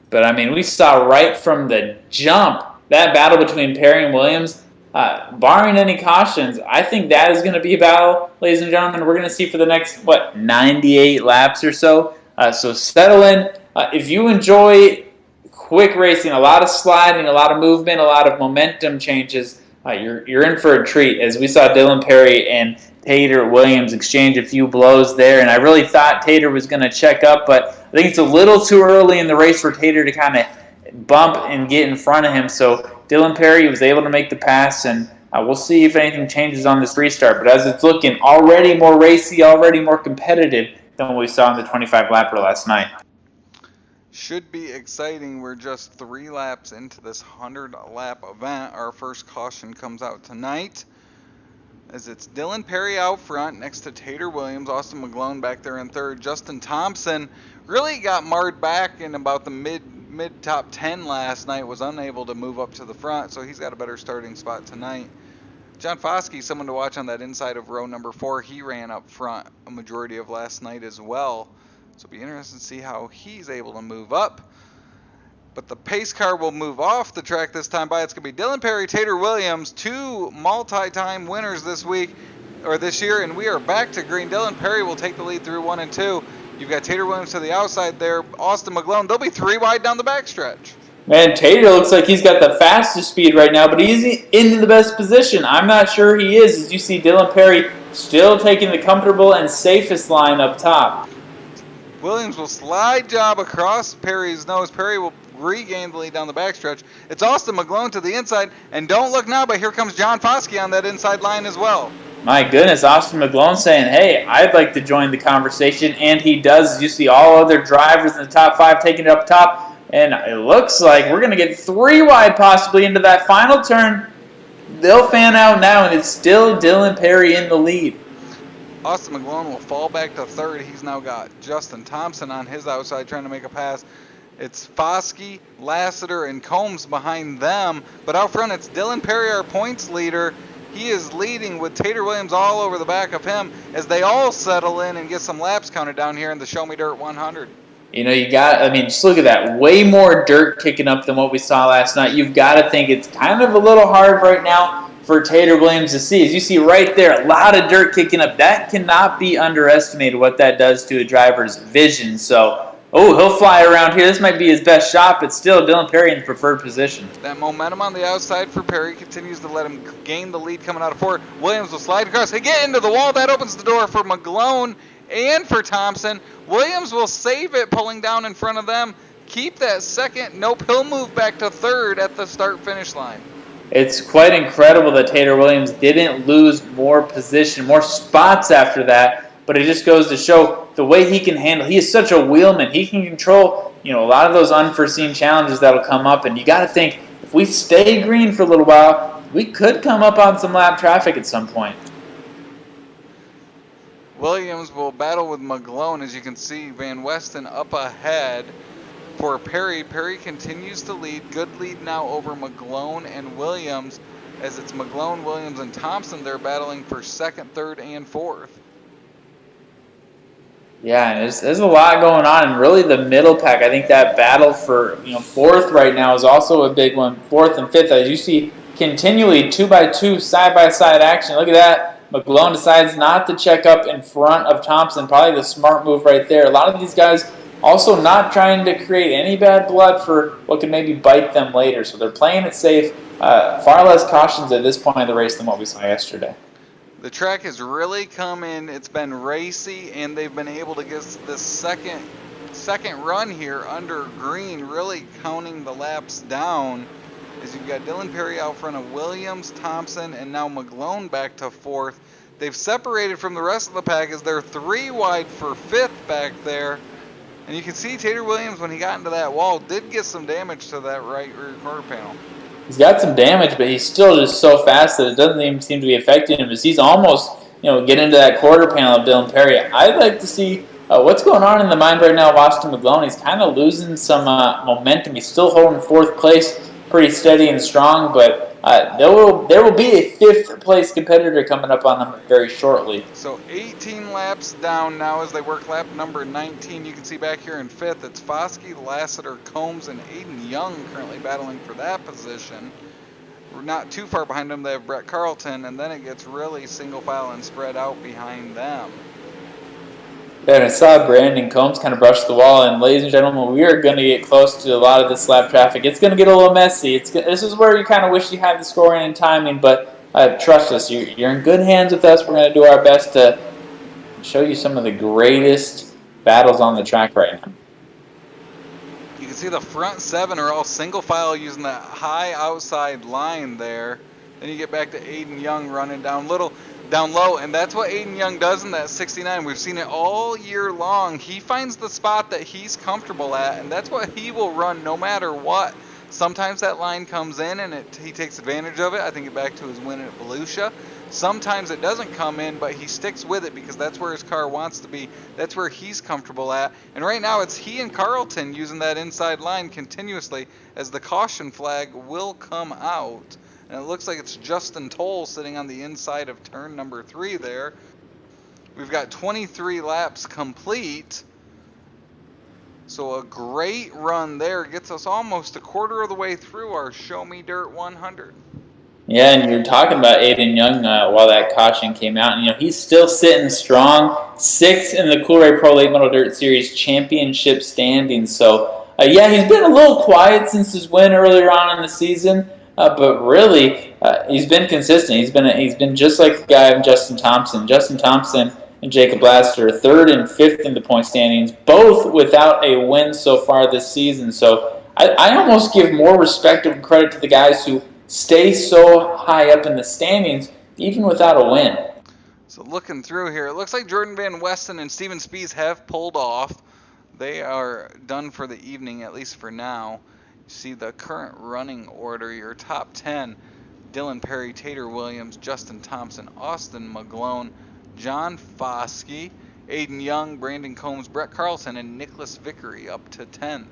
But I mean, we saw right from the jump that battle between Perry and Williams. Barring any cautions, I think that is going to be a battle, ladies and gentlemen, we're going to see for the next, 98 laps or so. So settle in. If you enjoy quick racing, a lot of sliding, a lot of movement, a lot of momentum changes, you're in for a treat. As we saw Dylan Perry and Tater Williams exchange a few blows there, and I really thought Tater was going to check up, but I think it's a little too early in the race for Tater to kind of bump and get in front of him. So Dylan Perry was able to make the pass, and we'll see if anything changes on this restart. But as it's looking already more racy, already more competitive than what we saw in the 25-lapper last night. Should be exciting. We're just 3 laps into this 100-lap event. Our first caution comes out tonight as it's Dylan Perry out front next to Tater Williams, Austin McGlone back there in third. Justin Thompson really got marred back in about the mid top 10 last night, was unable to move up to the front, so he's got a better starting spot tonight. John Foskey, someone to watch on that inside of row number 4. He ran up front a majority of last night as well. So it'll be interesting to see how he's able to move up. But the pace car will move off the track this time by. It's going to be Dylan Perry, Tater Williams, 2 multi-time winners this week. this year, and we are back to green. Dylan Perry will take the lead through 1 and 2. You've got Tater Williams to the outside there. Austin McGlone, they'll be 3 wide down the backstretch. Man, Tater looks like he's got the fastest speed right now, but he's in the best position. I'm not sure he is, as you see Dylan Perry still taking the comfortable and safest line up top. Williams will slide job across Perry's nose. Perry will regain the lead down the backstretch. It's Austin McGlone to the inside, and don't look now, but here comes John Foskey on that inside line as well. My goodness, Austin McGlone saying, hey, I'd like to join the conversation, and he does. As you see all other drivers in the top 5 taking it up top. And it looks like we're going to get 3 wide possibly into that final turn. They'll fan out now, and it's still Dylan Perry in the lead. Austin McGlone will fall back to 3rd. He's now got Justin Thompson on his outside trying to make a pass. It's Foskey, Lassiter, and Combs behind them. But out front, it's Dylan Perry, our points leader. He is leading with Tater Williams all over the back of him as they all settle in and get some laps counted down here in the Show Me Dirt 100. You know, just look at that. Way more dirt kicking up than what we saw last night. You've got to think it's kind of a little hard right now for Tater Williams to see. As you see right there, a lot of dirt kicking up. That cannot be underestimated what that does to a driver's vision. So, he'll fly around here. This might be his best shot, but still Dylan Perry in the preferred position. That momentum on the outside for Perry continues to let him gain the lead coming out of 4. Williams will slide across. They get into the wall. That opens the door for McGlone and for Thompson. Williams will save it, pulling down in front of them. Keep that second. Nope, he'll move back to 3rd at the start-finish line. It's quite incredible that Tater Williams didn't lose more position, more spots after that, but it just goes to show the way he can handle. He is such a wheelman. He can control, a lot of those unforeseen challenges that'll come up, and you got to think, if we stay green for a little while, we could come up on some lap traffic at some point. Williams will battle with McGlone. As you can see, Van Westen up ahead for Perry. Perry continues to lead. Good lead now over McGlone and Williams, as it's McGlone, Williams, and Thompson. They're battling for 2nd, 3rd, and 4th. Yeah, and there's a lot going on, and really the middle pack. I think that battle for 4th right now is also a big one. 4th and 5th, as you see, continually 2x2 side-by-side action. Look at that. McGlone decides not to check up in front of Thompson. Probably the smart move right there. A lot of these guys also not trying to create any bad blood for what could maybe bite them later. So they're playing it safe. Far less cautions at this point of the race than what we saw yesterday. The track has really come in. It's been racy, and they've been able to get the second run here under green, really counting the laps down. As you've got Dylan Perry out front of Williams, Thompson, and now McGlone back to 4th. They've separated from the rest of the pack as they're 3 wide for 5th back there. And you can see Tater Williams, when he got into that wall, did get some damage to that right rear quarter panel. He's got some damage, but he's still just so fast that it doesn't even seem to be affecting him, as he's almost, getting into that quarter panel of Dylan Perry. I'd like to see what's going on in the mind right now of Austin McGlone. He's kind of losing some momentum. He's still holding 4th place, pretty steady and strong, but there will be a 5th place competitor coming up on them very shortly. So 18 laps down now as they work lap number 19. You can see back here in 5th, it's Foskey, Lassiter, Combs, and Aiden Young currently battling for that position. We're not too far behind them. They have Brett Carlton, and then it gets really single file and spread out behind them. Yeah, and I saw Brandon Combs kind of brush the wall, and ladies and gentlemen, we are going to get close to a lot of this lap traffic. It's going to get a little messy. This is where you kind of wish you had the scoring and timing, but trust us, you're in good hands with us. We're going to do our best to show you some of the greatest battles on the track right now. You can see the front 7 are all single file using that high outside line there. Then you get back to Aiden Young running down low, and that's what Aiden Young does in that 69. We've seen it all year long. He finds the spot that he's comfortable at, and that's what he will run no matter what. Sometimes that line comes in and he takes advantage of it. I think back to his win at Volusia. Sometimes it doesn't come in, but he sticks with it because that's where his car wants to be. That's where he's comfortable at. And right now it's he and Carlton using that inside line continuously, as the caution flag will come out. And it looks like it's Justin Toll sitting on the inside of turn number 3 there. We've got 23 laps complete. So a great run there. Gets us almost a quarter of the way through our Show Me Dirt 100. Yeah, and you're talking about Aiden Young while that caution came out. And, he's still sitting strong, 6th in the Coolray Pro Late Model Dirt Series championship standings. So, yeah, he's been a little quiet since his win earlier on in the season, but really, he's been consistent. He's been just like the guy Justin Thompson. Justin Thompson and Jacob Laster, 3rd and 5th in the point standings, both without a win so far this season. So, I almost give more respect and credit to the guys who stay so high up in the standings, even without a win. So looking through here, it looks like Jordan Van Westen and Steven Spies have pulled off. They are done for the evening, at least for now. You see the current running order, your top 10, Dylan Perry, Tater Williams, Justin Thompson, Austin McGlone, John Foskey, Aiden Young, Brandon Combs, Brett Carlson, and Nicholas Vickery up to 10th.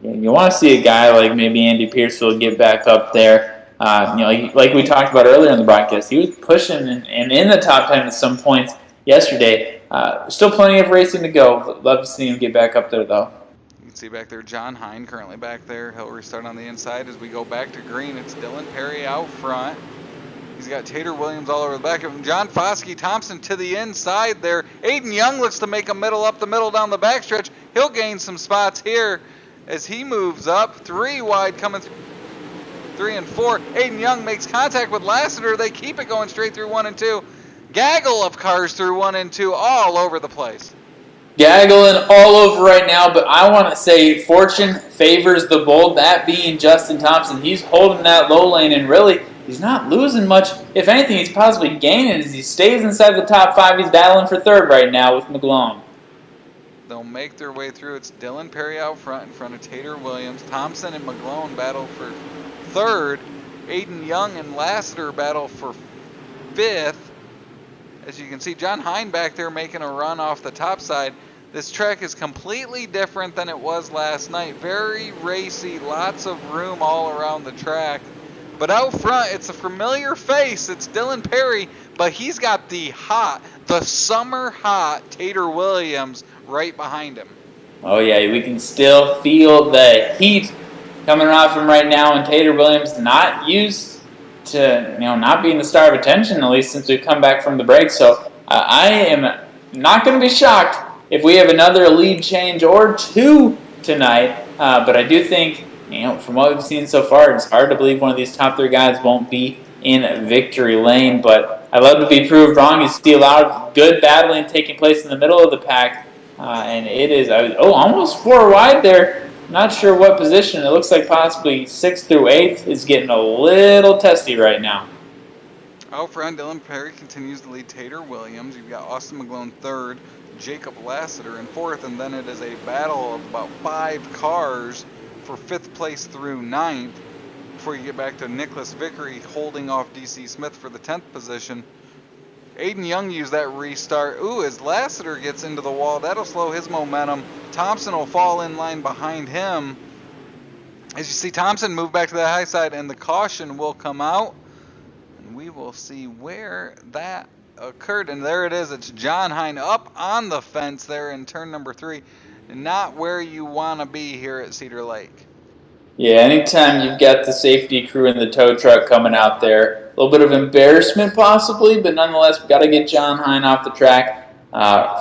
You want to see a guy like maybe Andy Pearsall get back up there. Like we talked about earlier in the broadcast, he was pushing and in the top 10 at some points yesterday. Still plenty of racing to go. Love to see him get back up there, though. You can see back there John Hine currently back there. He'll restart on the inside. As we go back to green, it's Dylan Perry out front. He's got Tater Williams all over the back of him. John Foskey, Thompson to the inside there. Aiden Young looks to make a middle up the middle down the backstretch. He'll gain some spots here as he moves up. 3 wide coming through 3 and 4. Aiden Young makes contact with Lassiter. They keep it going straight through 1 and 2. Gaggle of cars through 1 and 2 all over the place. Gaggling all over right now, but I want to say fortune favors the bold, that being Justin Thompson. He's holding that low lane, and really, he's not losing much. If anything, he's possibly gaining as he stays inside the top 5. He's battling for 3rd right now with McGlone. They'll make their way through. It's Dylan Perry out front in front of Tater Williams. Thompson and McGlone battle for 3rd. Aiden Young and Lassiter battle for 5th. As you can see, John Hine back there making a run off the top side. This track is completely different than it was last night. Very racy, lots of room all around the track. But out front, it's a familiar face. It's Dylan Perry, but he's got the summer hot Tater Williams right behind him. Oh yeah, we can still feel the heat coming off him right now, and Tater Williams not used to not being the star of attention, at least since we've come back from the break. So I am not going to be shocked if we have another lead change or 2 tonight. But I do think, from what we've seen so far, it's hard to believe one of these top 3 guys won't be in victory lane. But I love to be proved wrong. You see a lot of good battling taking place in the middle of the pack. And it is, almost 4 wide there. Not sure what position. It looks like possibly 6th through 8th is getting a little testy right now. Out front, Dylan Perry continues to lead Tater Williams. You've got Austin McGlone 3rd, Jacob Lassiter in 4th, and then it is a battle of about 5 cars for 5th place through 9th before you get back to Nicholas Vickery holding off DC Smith for the 10th position. Aiden Young used that restart. As Lassiter gets into the wall, that'll slow his momentum. Thompson will fall in line behind him. As you see Thompson move back to the high side, and the caution will come out. And we will see where that occurred. And there it is. It's John Hine up on the fence there in turn number 3. Not where you want to be here at Cedar Lake. Yeah, anytime you've got the safety crew and the tow truck coming out there, a little bit of embarrassment possibly, but nonetheless, we've got to get John Hine off the track,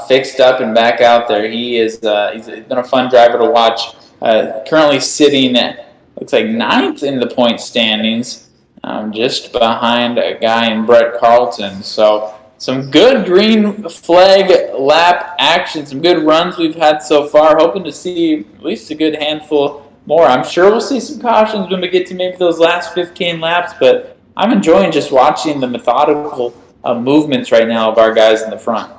fixed up and back out there. He's been a fun driver to watch. Currently sitting at, looks like 9th in the point standings, just behind a guy in Brett Carlton. So some good green flag lap action, some good runs we've had so far. Hoping to see at least a good handful more. I'm sure we'll see some cautions when we get to maybe those last 15 laps, but I'm enjoying just watching the methodical movements right now of our guys in the front.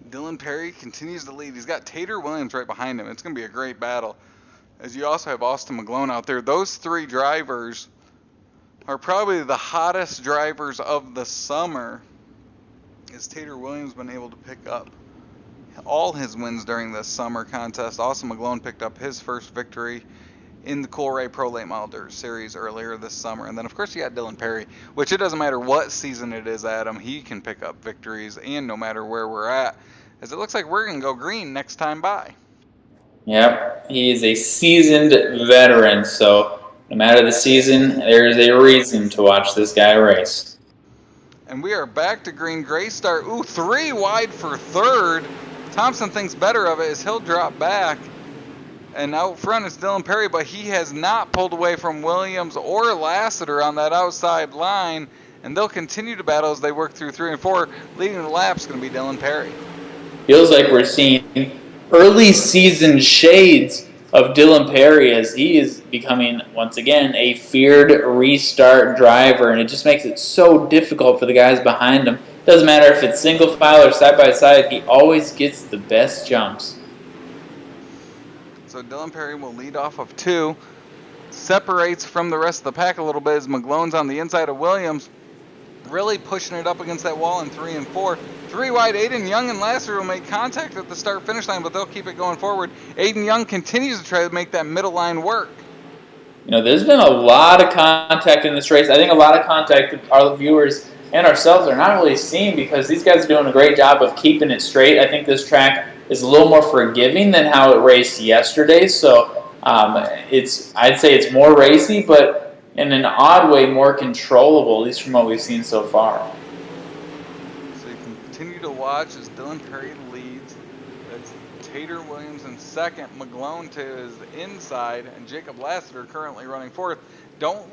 Dylan Perry continues to lead. He's got Tater Williams right behind him. It's going to be a great battle. As you also have Austin McGlone out there. Those 3 drivers are probably the hottest drivers of the summer, as Tater Williams been able to pick up all his wins during this summer contest. Austin McGlone picked up his first victory in the Coolray Pro Late Model Dirt Series earlier this summer. And then, of course, you got Dylan Perry, which it doesn't matter what season it is, Adam. He can pick up victories, and no matter where we're at, as it looks like we're going to go green next time by. Yep, he is a seasoned veteran, so no matter the season, there is a reason to watch this guy race. And we are back to green. Gray start. Ooh, 3 wide for third. Thompson thinks better of it as he'll drop back. And out front is Dylan Perry, but he has not pulled away from Williams or Lassiter on that outside line. And they'll continue to battle as they work through 3 and 4. Leading the lap is going to be Dylan Perry. Feels like we're seeing early season shades of Dylan Perry as he is becoming, once again, a feared restart driver. And it just makes it so difficult for the guys behind him. Doesn't matter if it's single file or side by side, he always gets the best jumps. So Dylan Perry will lead off of 2. Separates from the rest of the pack a little bit as McGlone's on the inside of Williams. Really pushing it up against that wall in 3 and 4. 3 wide, Aiden Young and Lassiter will make contact at the start-finish line, but they'll keep it going forward. Aiden Young continues to try to make that middle line work. You know, there's been a lot of contact in this race. I think a lot of contact that our viewers and ourselves are not really seeing because these guys are doing a great job of keeping it straight. I think this track is a little more forgiving than how it raced yesterday. So I'd say it's more racy, but in an odd way more controllable, at least from what we've seen so far. So you can continue to watch as Dylan Perry leads. That's Tater Williams in second, McGlone to his inside, and Jacob Lassiter currently running fourth. Don't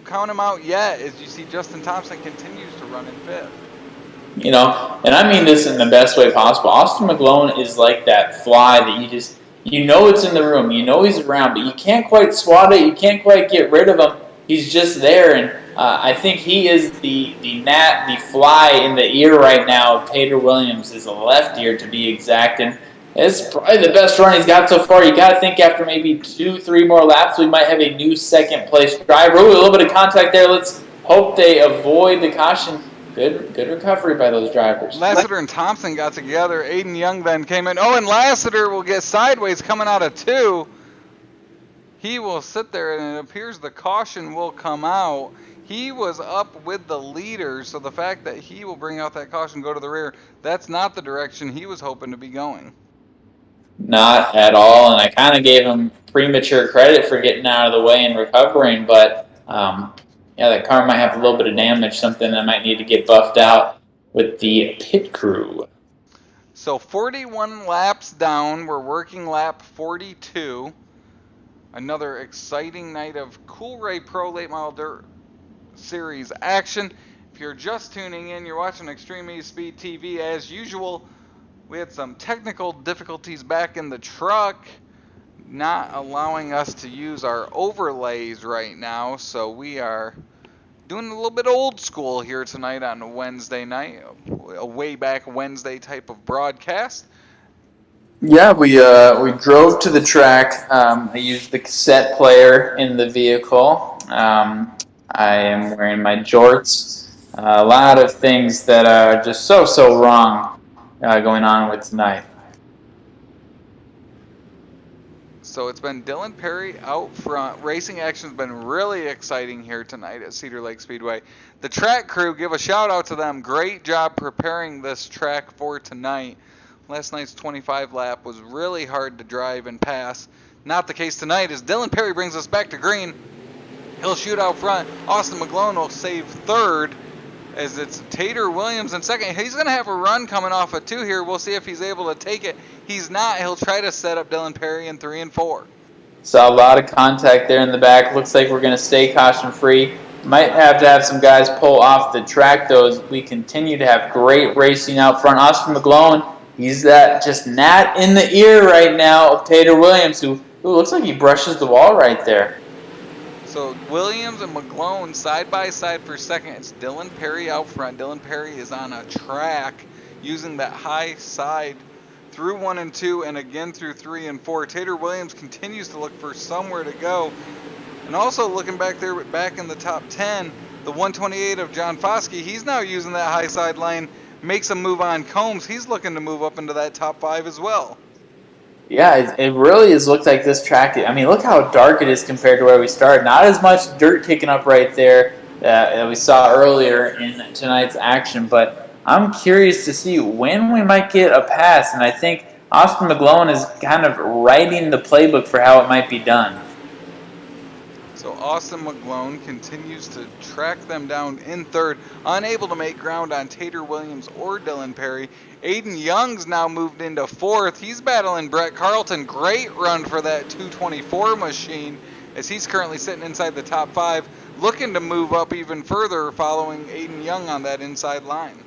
count him out yet as you see Justin Thompson continues to run in fifth. You know, and I mean this in the best way possible. Austin McGlone is like that fly that you know it's in the room, you know he's around, but you can't quite swat it, you can't quite get rid of him. He's just there, and I think he is the fly in the ear right now of Tater Williams, is a left ear to be exact, and it's probably the best run he's got so far. You got to think after maybe 2-3 more laps, we might have a new second-place driver. Ooh, a little bit of contact there. Let's hope they avoid the caution. Good recovery by those drivers. Lassiter and Thompson got together. Aiden Young then came in. Oh, and Lassiter will get sideways coming out of 2. He will sit there, and it appears the caution will come out. He was up with the leaders, so the fact that he will bring out that caution, go to the rear, that's not the direction he was hoping to be going. Not at all, and I kind of gave him premature credit for getting out of the way and recovering, but yeah, that car might have a little bit of damage, something that might need to get buffed out with the pit crew. So 41 laps down, we're working lap 42. Another exciting night of Coolray Pro Late Model Dirt Series action. If you're just tuning in, you're watching Extreme eSpeed TV as usual. We had some technical difficulties back in the truck, not allowing us to use our overlays right now, so we are doing a little bit old school here tonight on a Wednesday night, a way back Wednesday type of broadcast. Yeah, we drove to the track. I used the cassette player in the vehicle. I am wearing my jorts. A lot of things that are just so wrong going on with tonight. So it's been Dylan Perry out front. Racing action's been really exciting here tonight at Cedar Lake Speedway. The track crew, give a shout out to them. Great job preparing this track for tonight. Last night's 25 lap was really hard to drive and pass. Not the case tonight as Dylan Perry brings us back to green. He'll shoot out front. Austin McGlone will save third as it's Tater Williams in second. He's going to have a run coming off of 2 here. We'll see if he's able to take it. He's not. He'll try to set up Dylan Perry in 3 and 4. Saw a lot of contact there in the back. Looks like we're going to stay caution-free. Might have to have some guys pull off the track, though, as we continue to have great racing out front. Austin McGlone, he's that just gnat in the ear right now of Tater Williams, who looks like he brushes the wall right there. So Williams and McGlone side by side for second. It's Dylan Perry out front. Dylan Perry is on a track using that high side through 1 and 2 and again through 3 and 4. Tater Williams continues to look for somewhere to go. And also looking back there, back in the top 10, the 128 of John Foskey, he's now using that high side line, makes a move on Combs. He's looking to move up into that top 5 as well. Yeah, it really has looked like this track. I mean, look how dark it is compared to where we started. Not as much dirt kicking up right there that we saw earlier in tonight's action, but I'm curious to see when we might get a pass, and I think Austin McGlone is kind of writing the playbook for how it might be done. So Austin McGlone continues to track them down in third, unable to make ground on Tater Williams or Dylan Perry. Aiden Young's now moved into fourth. He's battling Brett Carlton. Great run for that 224 machine, as he's currently sitting inside the top 5, looking to move up even further following Aiden Young on that inside line.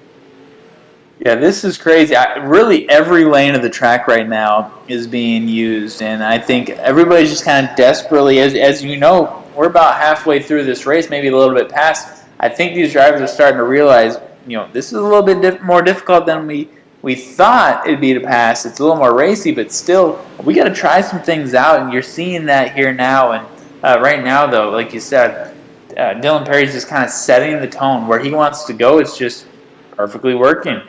Yeah, this is crazy. Really, every lane of the track right now is being used, and I think everybody's just kind of desperately, as you know, we're about halfway through this race, maybe a little bit past. I think these drivers are starting to realize, this is a little bit more difficult than we thought it'd be to pass. It's a little more racy, but still, we got to try some things out, and you're seeing that here now. And right now, though, like you said, Dylan Perry's just kind of setting the tone. Where he wants to go, it's just perfectly working.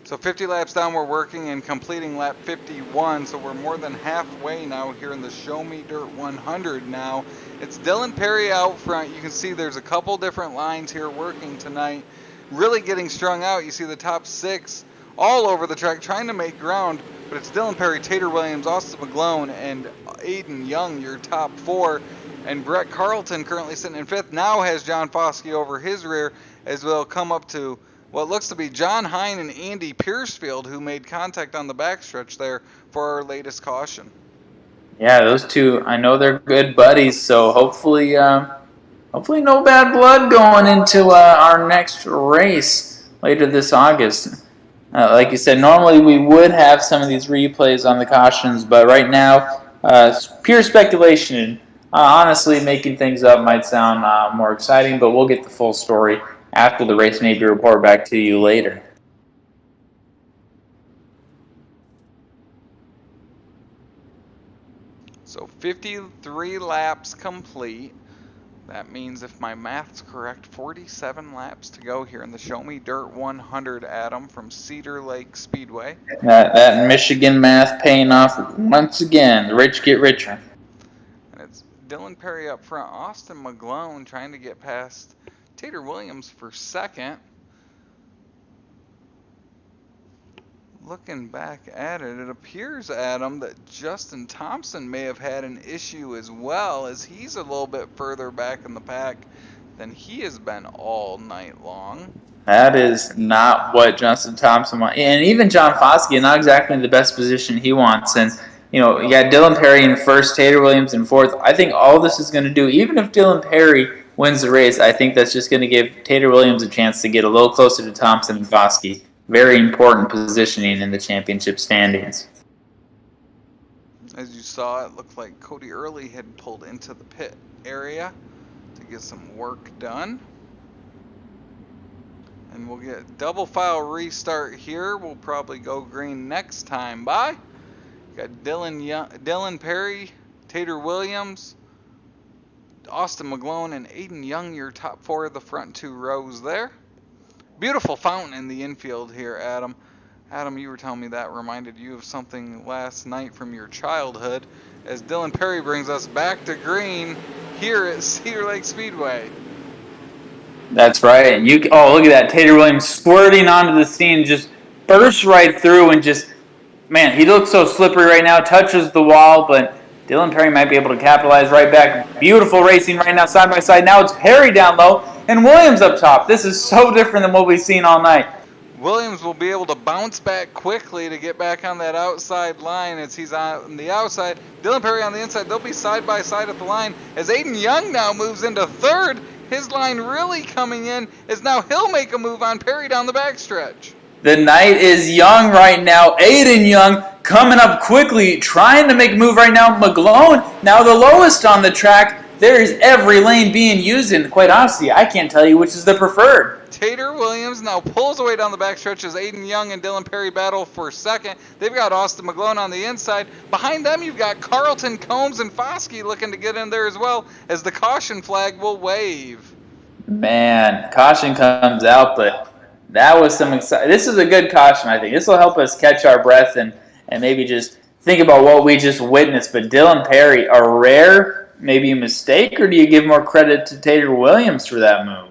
So 50 laps down, we're working and completing lap 51, so we're more than halfway now here in the Show Me Dirt 100 now. It's Dylan Perry out front. You can see there's a couple different lines here working tonight, really getting strung out. You see the top 6 all over the track trying to make ground, but it's Dylan Perry, Tater Williams, Austin McGlone, and Aiden Young, your top 4. And Brett Carlton, currently sitting in 5th, now has John Foskey over his rear, as we'll come up to what looks to be John Hine and Andy Piercefield, who made contact on the backstretch there for our latest caution. Yeah, those two, I know they're good buddies, so hopefully no bad blood going into our next race later this August. Like you said, normally we would have some of these replays on the cautions, but right now, pure speculation. Honestly, making things up might sound more exciting, but we'll get the full story after the race, maybe report back to you later. So 53 laps complete. That means, if my math's correct, 47 laps to go here in the Show Me Dirt 100, Adam, from Cedar Lake Speedway. That Michigan math paying off once again. The rich get richer. And it's Dylan Perry up front. Austin McGlone trying to get past Tater Williams for second. Looking back at it, it appears, Adam, that Justin Thompson may have had an issue as well, as he's a little bit further back in the pack than he has been all night long. That is not what Justin Thompson wants. And even John Foskey, not exactly the best position he wants. And, you got Dylan Perry in first, Tater Williams in fourth. I think all this is going to do, even if Dylan Perry wins the race, I think that's just going to give Tater Williams a chance to get a little closer to Thompson and Foskey. Very important positioning in the championship standings. As you saw, it looked like Cody Early had pulled into the pit area to get some work done. And we'll get a double file restart here. We'll probably go green next time. Bye. Got Dylan Perry, Tater Williams, Austin McGlone, and Aiden Young, your top 4 of the front 2 rows there. Beautiful fountain in the infield here, Adam. Adam, you were telling me that reminded you of something last night from your childhood, as Dylan Perry brings us back to green here at Cedar Lake Speedway. That's right. Look at that. Tater Williams squirting onto the scene, just bursts right through, and just, man, he looks so slippery right now, touches the wall, but Dylan Perry might be able to capitalize right back. Beautiful racing right now, side by side. Now it's Perry down low and Williams up top. This is so different than what we've seen all night. Williams will be able to bounce back quickly to get back on that outside line, as he's on the outside. Dylan Perry on the inside. They'll be side by side at the line, as Aiden Young now moves into third. His line really coming in, as now he'll make a move on Perry down the backstretch. The night is young right now. Aiden Young coming up quickly, trying to make a move right now. McGlone, now the lowest on the track. There is every lane being used, and quite honestly, I can't tell you which is the preferred. Tater Williams now pulls away down the backstretch as Aiden Young and Dylan Perry battle for second. They've got Austin McGlone on the inside. Behind them, you've got Carlton, Combs, and Foskey looking to get in there as well, as the caution flag will wave. Man, caution comes out, but that was some exciting. This is a good caution, I think. This will help us catch our breath and maybe just think about what we just witnessed. But Dylan Perry, a rare, maybe a mistake, or do you give more credit to Tater Williams for that move?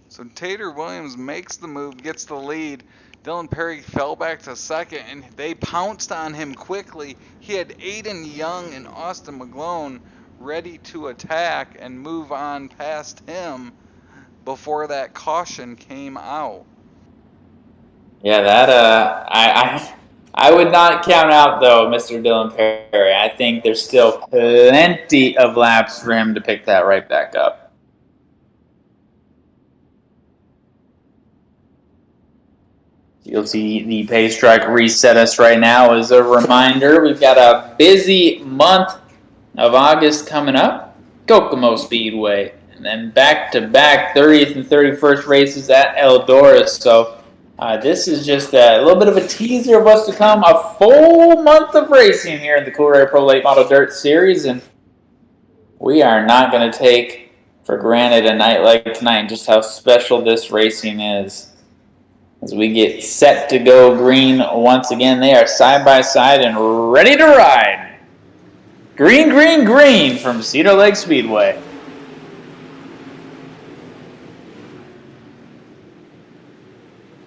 So Tater Williams makes the move, gets the lead. Dylan Perry fell back to second, and they pounced on him quickly. He had Aiden Young and Austin McGlone ready to attack and move on past him before that caution came out. Yeah, that I would not count out though, Mr. Dylan Perry. I think there's still plenty of laps for him to pick that right back up. You'll see the pace track reset us right now as a reminder. We've got a busy month of August coming up. Kokomo Speedway, and then back-to-back 30th and 31st races at Eldora. So this is just a little bit of a teaser of what's to come. A full month of racing here in the Coolray Pro Late Model Dirt Series, and we are not going to take for granted a night like tonight just how special this racing is. As we get set to go green once again, they are side by side and ready to ride. Green, green, green from Cedar Lake Speedway.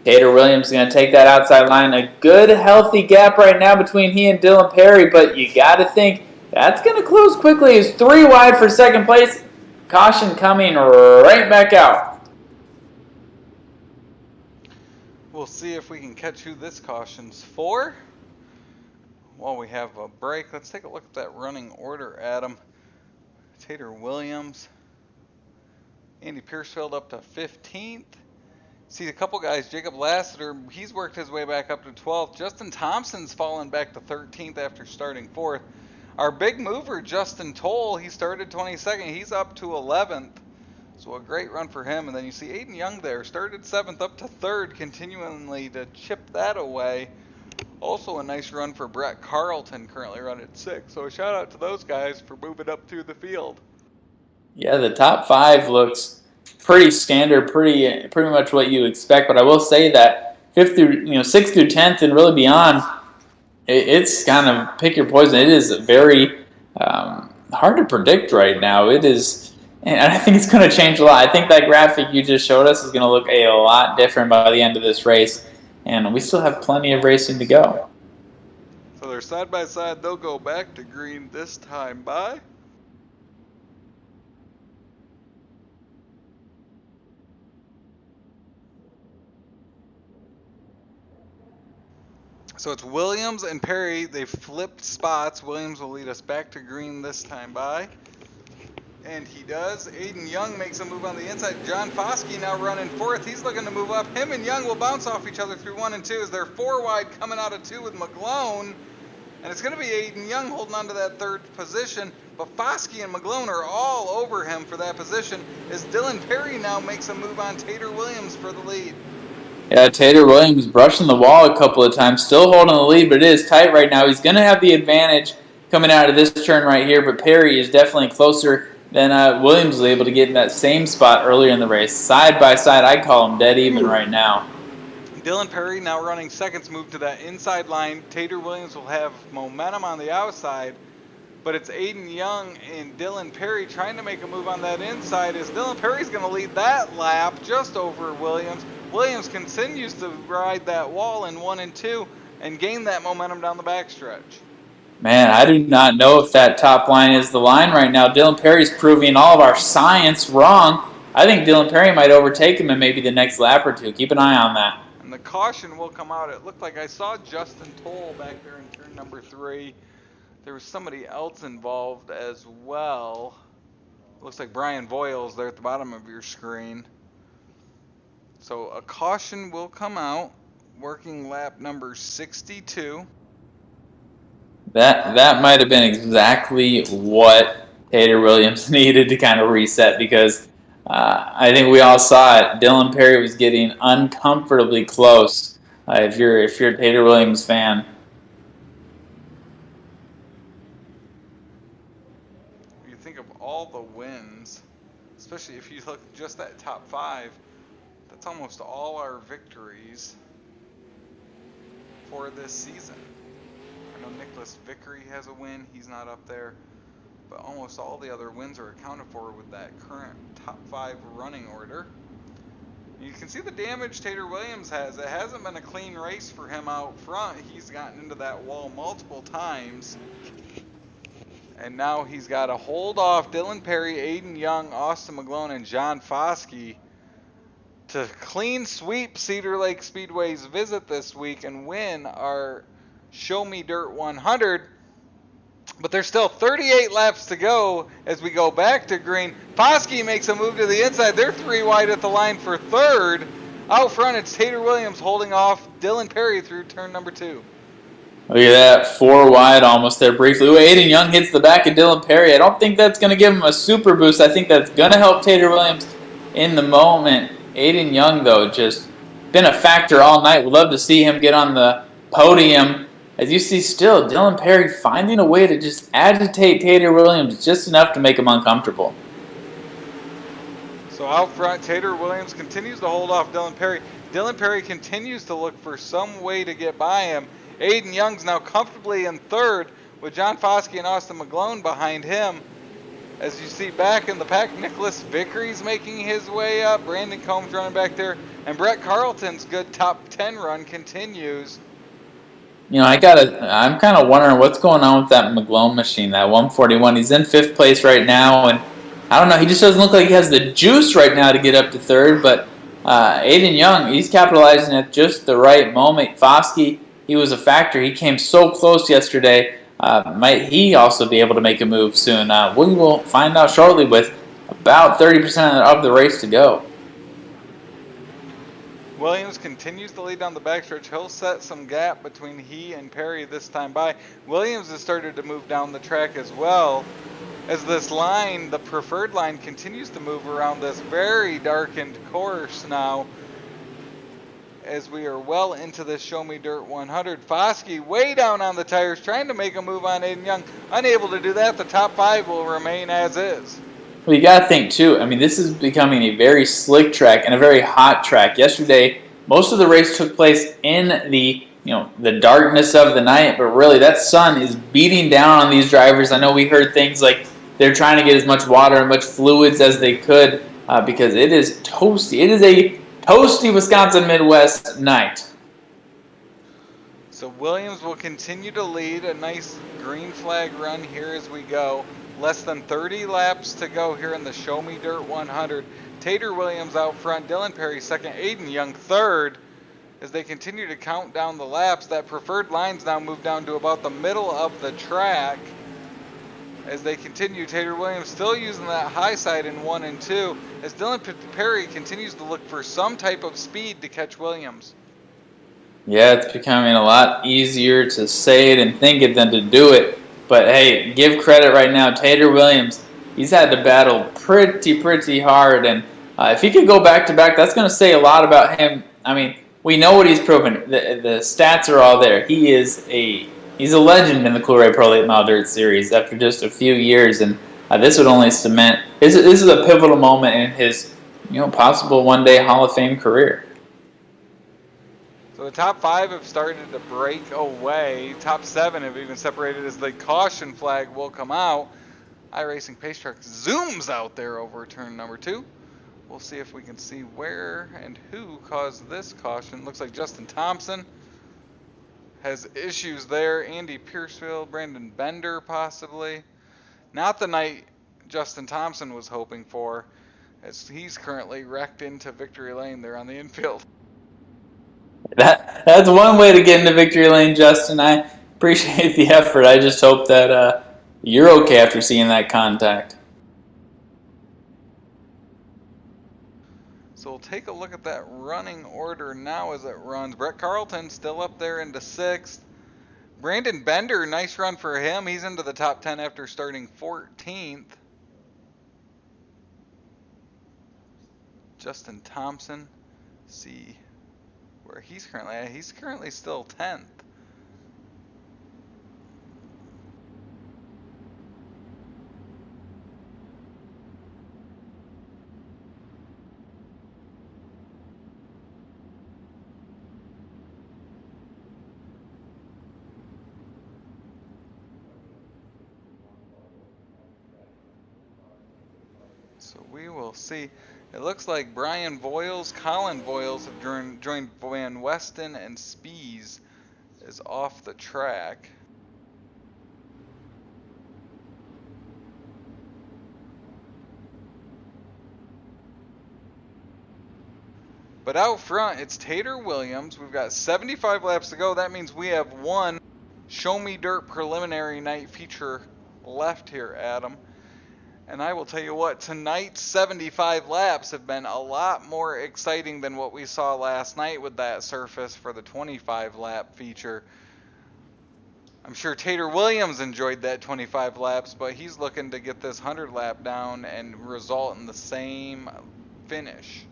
Tater Williams is going to take that outside line. A good, healthy gap right now between he and Dylan Perry, but you got to think that's going to close quickly. He's 3 wide for second place. Caution coming right back out. We'll see if we can catch who this caution's for. While we have a break, let's take a look at that running order, Adam. Tater Williams. Andy Piercefield up to 15th. See a couple guys, Jacob Lassiter, he's worked his way back up to 12th. Justin Thompson's fallen back to 13th after starting 4th. Our big mover, Justin Toll, he started 22nd. He's up to 11th. So a great run for him. And then you see Aiden Young there, started 7th up to 3rd, continually to chip that away. Also a nice run for Brett Carlton, currently running at 6th. So a shout out to those guys for moving up through the field. Yeah, the top 5 looks pretty standard, pretty much what you expect. But I will say that 6th through 10th and really beyond, it's kind of pick your poison. It is very hard to predict right now. It is, and I think it's going to change a lot. I think that graphic you just showed us is going to look a lot different by the end of this race, and we still have plenty of racing to go. So they're side by side. They'll go back to green this time by. So it's Williams and Perry. They've flipped spots. Williams will lead us back to green this time by. And he does. Aiden Young makes a move on the inside. John Foskey now running 4th. He's looking to move up. Him and Young will bounce off each other through 1 and 2 as they're 4 wide coming out of 2 with McGlone. And it's going to be Aiden Young holding on to that 3rd position. But Foskey and McGlone are all over him for that position as Dylan Perry now makes a move on Tater Williams for the lead. Yeah, Tater Williams brushing the wall a couple of times, still holding the lead, but it is tight right now. He's going to have the advantage coming out of this turn right here, but Perry is definitely closer than Williams was able to get in that same spot earlier in the race. Side by side, I'd call them dead even right now. Dylan Perry now running 2nd's move to that inside line. Tater Williams will have momentum on the outside, but it's Aiden Young and Dylan Perry trying to make a move on that inside as Dylan Perry's going to lead that lap just over Williams. Williams continues to ride that wall in 1 and 2 and gain that momentum down the backstretch. Man, I do not know if that top line is the line right now. Dylan Perry's proving all of our science wrong. I think Dylan Perry might overtake him in maybe the next lap or 2. Keep an eye on that. And the caution will come out. It looked like I saw Justin Toll back there in turn number 3. There was somebody else involved as well. Looks like Brian Voiles there at the bottom of your screen. So a caution will come out, working lap number 62. That might have been exactly what Tater Williams needed to kind of reset because I think we all saw it. Dylan Perry was getting uncomfortably close. If you're a Tater Williams fan. You think of all the wins, especially if you look just at top 5. That's almost all our victories for this season. I know Nicholas Vickery has a win. He's not up there. But almost all the other wins are accounted for with that current top 5 running order. You can see the damage Tater Williams has. It hasn't been a clean race for him out front. He's gotten into that wall multiple times. And now he's got to hold off Dylan Perry, Aiden Young, Austin McGlone, and John Foskey to clean sweep Cedar Lake Speedway's visit this week and win our Show Me Dirt 100. But there's still 38 laps to go as we go back to green. Foskey makes a move to the inside. They're 3 wide at the line for third. Out front, it's Tater Williams holding off Dylan Perry through turn number 2. Look at that, 4 wide almost there briefly. Ooh, Aiden Young hits the back of Dylan Perry. I don't think that's going to give him a super boost. I think that's going to help Tater Williams in the moment. Aiden Young, though, just been a factor all night. We'd love to see him get on the podium. As you see still, Dylan Perry finding a way to just agitate Tater Williams just enough to make him uncomfortable. So out front, Tater Williams continues to hold off Dylan Perry. Dylan Perry continues to look for some way to get by him. Aiden Young's now comfortably in third with John Foskey and Austin McGlone behind him. As you see back in the pack, Nicholas Vickery's making his way up. Brandon Combs running back there. And Brett Carlton's good top 10 run continues. You know, I'm kind of wondering what's going on with that McGlone machine, that 141. He's in 5th place right now, and I don't know, he just doesn't look like he has the juice right now to get up to third, but Aiden Young, he's capitalizing at just the right moment. Foskey, he was a factor. He came so close yesterday. Might he also be able to make a move soon? We will find out shortly with about 30% of the race to go. Williams continues to lead down the backstretch. He'll set some gap between he and Perry this time by. Williams has started to move down the track as well. As this line, the preferred line, continues to move around this very darkened course now. As we are well into this Show Me Dirt 100. Foskey way down on the tires, trying to make a move on Aiden Young. Unable to do that. The top 5 will remain as is. Well, you got to think, too, I mean, this is becoming a very slick track and a very hot track. Yesterday, most of the race took place in the darkness of the night, but really that sun is beating down on these drivers. I know we heard things like they're trying to get as much water and much fluids as they could because it is toasty. It is a toasty Wisconsin Midwest night. So Williams will continue to lead. A nice green flag run here as we go. Less than 30 laps to go here in the Show Me Dirt 100. Tater Williams out front, Dylan Perry second, Aiden Young third. As they continue to count down the laps, that preferred line's now moved down to about the middle of the track. As they continue, Tater Williams still using that high side in 1 and 2. As Dylan Perry continues to look for some type of speed to catch Williams. Yeah, it's becoming a lot easier to say it and think it than to do it. But hey, give credit right now. Tater Williams, he's had to battle pretty hard. And if he could go back-to-back, that's going to say a lot about him. I mean, we know what he's proven. The stats are all there. He's a legend in the Coolray Pro Late Model Dirt Series after just a few years. And this would only cement. This is a pivotal moment in his possible one-day Hall of Fame career. So the top 5 have started to break away. Top 7 have even separated as the caution flag will come out. iRacing Pace Truck zooms out there over turn number 2. We'll see if we can see where and who caused this caution. Looks like Justin Thompson has issues there. Andy Piercefield, Brandon Bender possibly. Not the night Justin Thompson was hoping for, as he's currently wrecked into victory lane there on the infield. That's one way to get into victory lane, Justin. I appreciate the effort. I just hope that you're okay after seeing that contact. So we'll take a look at that running order now as it runs. Brett Carlton still up there into 6th. Brandon Bender, nice run for him. He's into the top 10 after starting 14th. Justin Thompson, see where he's currently at. He's currently still 10th. So we will see. It looks like Brian Voiles, Colin Voiles have joined Van Weston, and Spees is off the track. But out front, it's Tater Williams. We've got 75 laps to go. That means we have one Show Me Dirt preliminary night feature left here, Adam. And I will tell you what, tonight's 75 laps have been a lot more exciting than what we saw last night with that surface for the 25 lap feature. I'm sure Tater Williams enjoyed that 25 laps, but he's looking to get this 100 lap down and result in the same finish.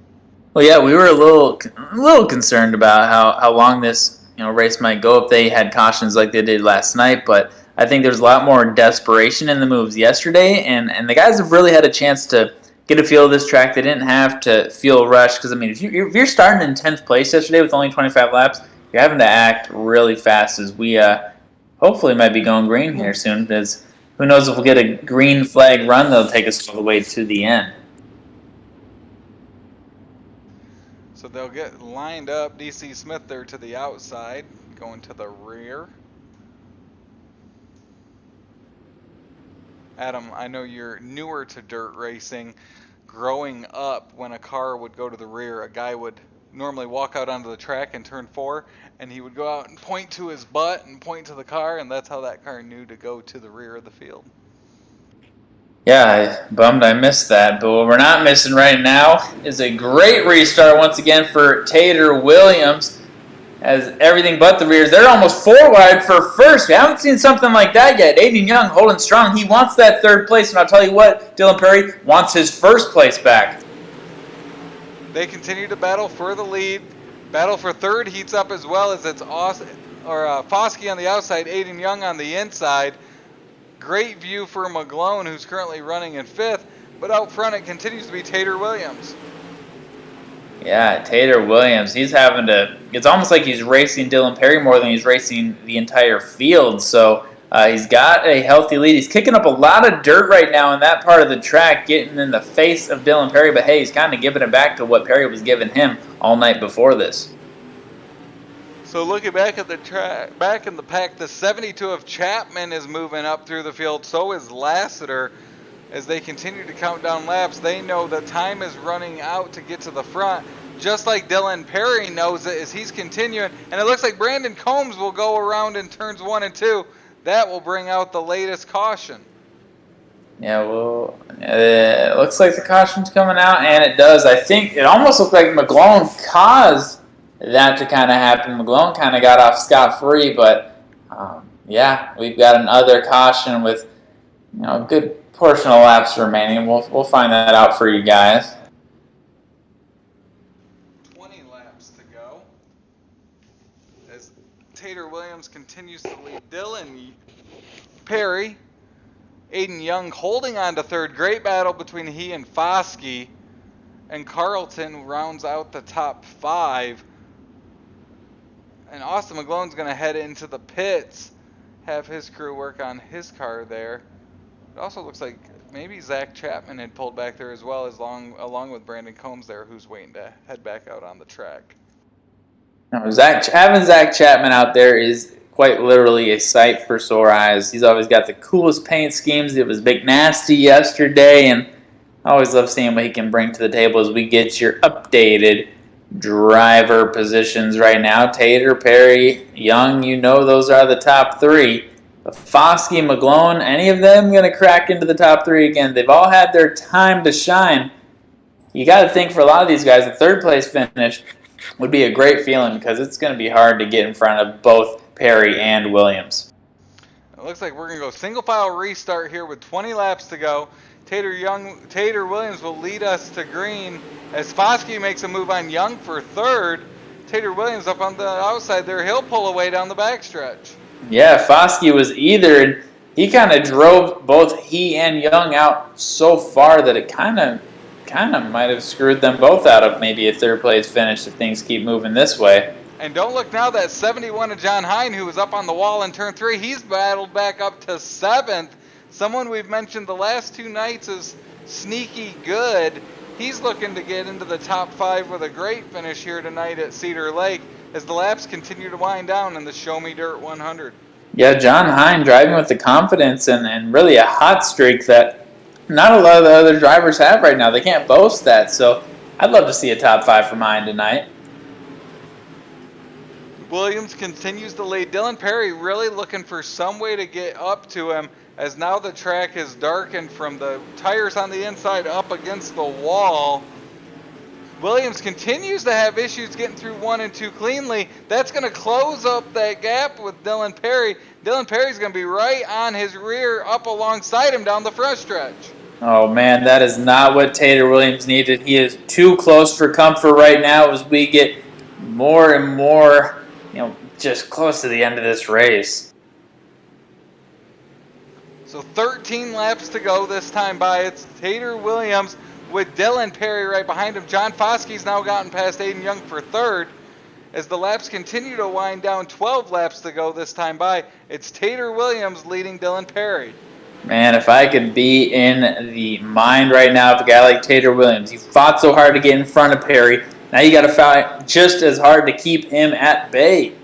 Well, yeah, we were a little concerned about how long this race might go if they had cautions like they did last night, but I think there's a lot more desperation in the moves yesterday, and the guys have really had a chance to get a feel of this track. They didn't have to feel rushed, because, I mean, if you're starting in 10th place yesterday with only 25 laps, you're having to act really fast, as we hopefully might be going green here soon, because who knows if we'll get a green flag run that'll take us all the way to the end. So they'll get lined up. DC Smith there to the outside, going to the rear. Adam, I know you're newer to dirt racing. Growing up, when a car would go to the rear, a guy would normally walk out onto the track in turn 4, and he would go out and point to his butt and point to the car, and that's how that car knew to go to the rear of the field. Yeah, bummed I missed that, but what we're not missing right now is a great restart once again for Tater Williams, as everything but the rears. They're almost 4 wide for first. We haven't seen something like that yet. Aiden Young holding strong. He wants that 3rd place, and I'll tell you what, Dylan Perry wants his 1st place back. They continue to battle for the lead. Battle for 3rd heats up as well, as it's Foskey on the outside, Aiden Young on the inside. Great view for McGlone, who's currently running in 5th, but out front it continues to be Tater Williams. Yeah, Tater Williams, he's having to, it's almost like he's racing Dylan Perry more than he's racing the entire field, so he's got a healthy lead. He's kicking up a lot of dirt right now in that part of the track, getting in the face of Dylan Perry, but hey, he's kind of giving it back to what Perry was giving him all night before this. So looking back at the track, back in the pack, the 72 of Chapman is moving up through the field. So is Lassiter. As they continue to count down laps, they know the time is running out to get to the front. Just like Dylan Perry knows it as he's continuing. And it looks like Brandon Combs will go around in turns 1 and 2. That will bring out the latest caution. Yeah, well, it looks like the caution's coming out, and it does. I think it almost looked like McGlone caused that to kind of happen. McGlone kind of got off scot-free, but yeah, we've got another caution with a good portion of laps remaining. We'll find that out for you guys. 20 laps to go as Tater Williams continues to lead Dylan Perry. Aiden Young holding on to 3rd. Great battle between he and Foskey, and Carlton rounds out the top 5. And Austin McGlone's going to head into the pits, have his crew work on his car there. It also looks like maybe Zach Chapman had pulled back there as well, along with Brandon Combs there, who's waiting to head back out on the track. Now, having Zach Chapman out there is quite literally a sight for sore eyes. He's always got the coolest paint schemes. It was Big Nasty yesterday, and I always love seeing what he can bring to the table as we get your updated driver positions right now. Tater, Perry, Young, those are the top 3. But Foskey, McGlone, any of them going to crack into the top 3 again? They've all had their time to shine. You got to think for a lot of these guys, the 3rd place finish would be a great feeling, because it's going to be hard to get in front of both Perry and Williams. It looks like we're going to go single file restart here with 20 laps to go. Tater Williams will lead us to green as Foskey makes a move on Young for 3rd. Tater Williams up on the outside there. He'll pull away down the backstretch. Yeah, Foskey was either. He kind of drove both he and Young out so far that it kind of might have screwed them both out of maybe a 3rd place finish if things keep moving this way. And don't look now, that 71 of John Hine, who was up on the wall in turn 3, he's battled back up to 7th. Someone we've mentioned the last 2 nights is sneaky good. He's looking to get into the top 5 with a great finish here tonight at Cedar Lake as the laps continue to wind down in the Show Me Dirt 100. Yeah, John Hine driving with the confidence and really a hot streak that not a lot of the other drivers have right now. They can't boast that, so I'd love to see a top 5 from Hine tonight. Williams continues to lead. Dylan Perry really looking for some way to get up to him as now the track is darkened from the tires on the inside up against the wall. Williams continues to have issues getting through 1 and 2 cleanly. That's going to close up that gap with Dylan Perry. Dylan Perry's going to be right on his rear up alongside him down the front stretch. Oh, man, that is not what Tater Williams needed. He is too close for comfort right now as we get more and more, just close to the end of this race. So 13 laps to go this time by. It's Tater Williams with Dylan Perry right behind him. John Foskey's now gotten past Aiden Young for third. As the laps continue to wind down, 12 laps to go this time by. It's Tater Williams leading Dylan Perry. Man, if I could be in the mind right now of a guy like Tater Williams. He fought so hard to get in front of Perry. Now you got to fight just as hard to keep him at bay.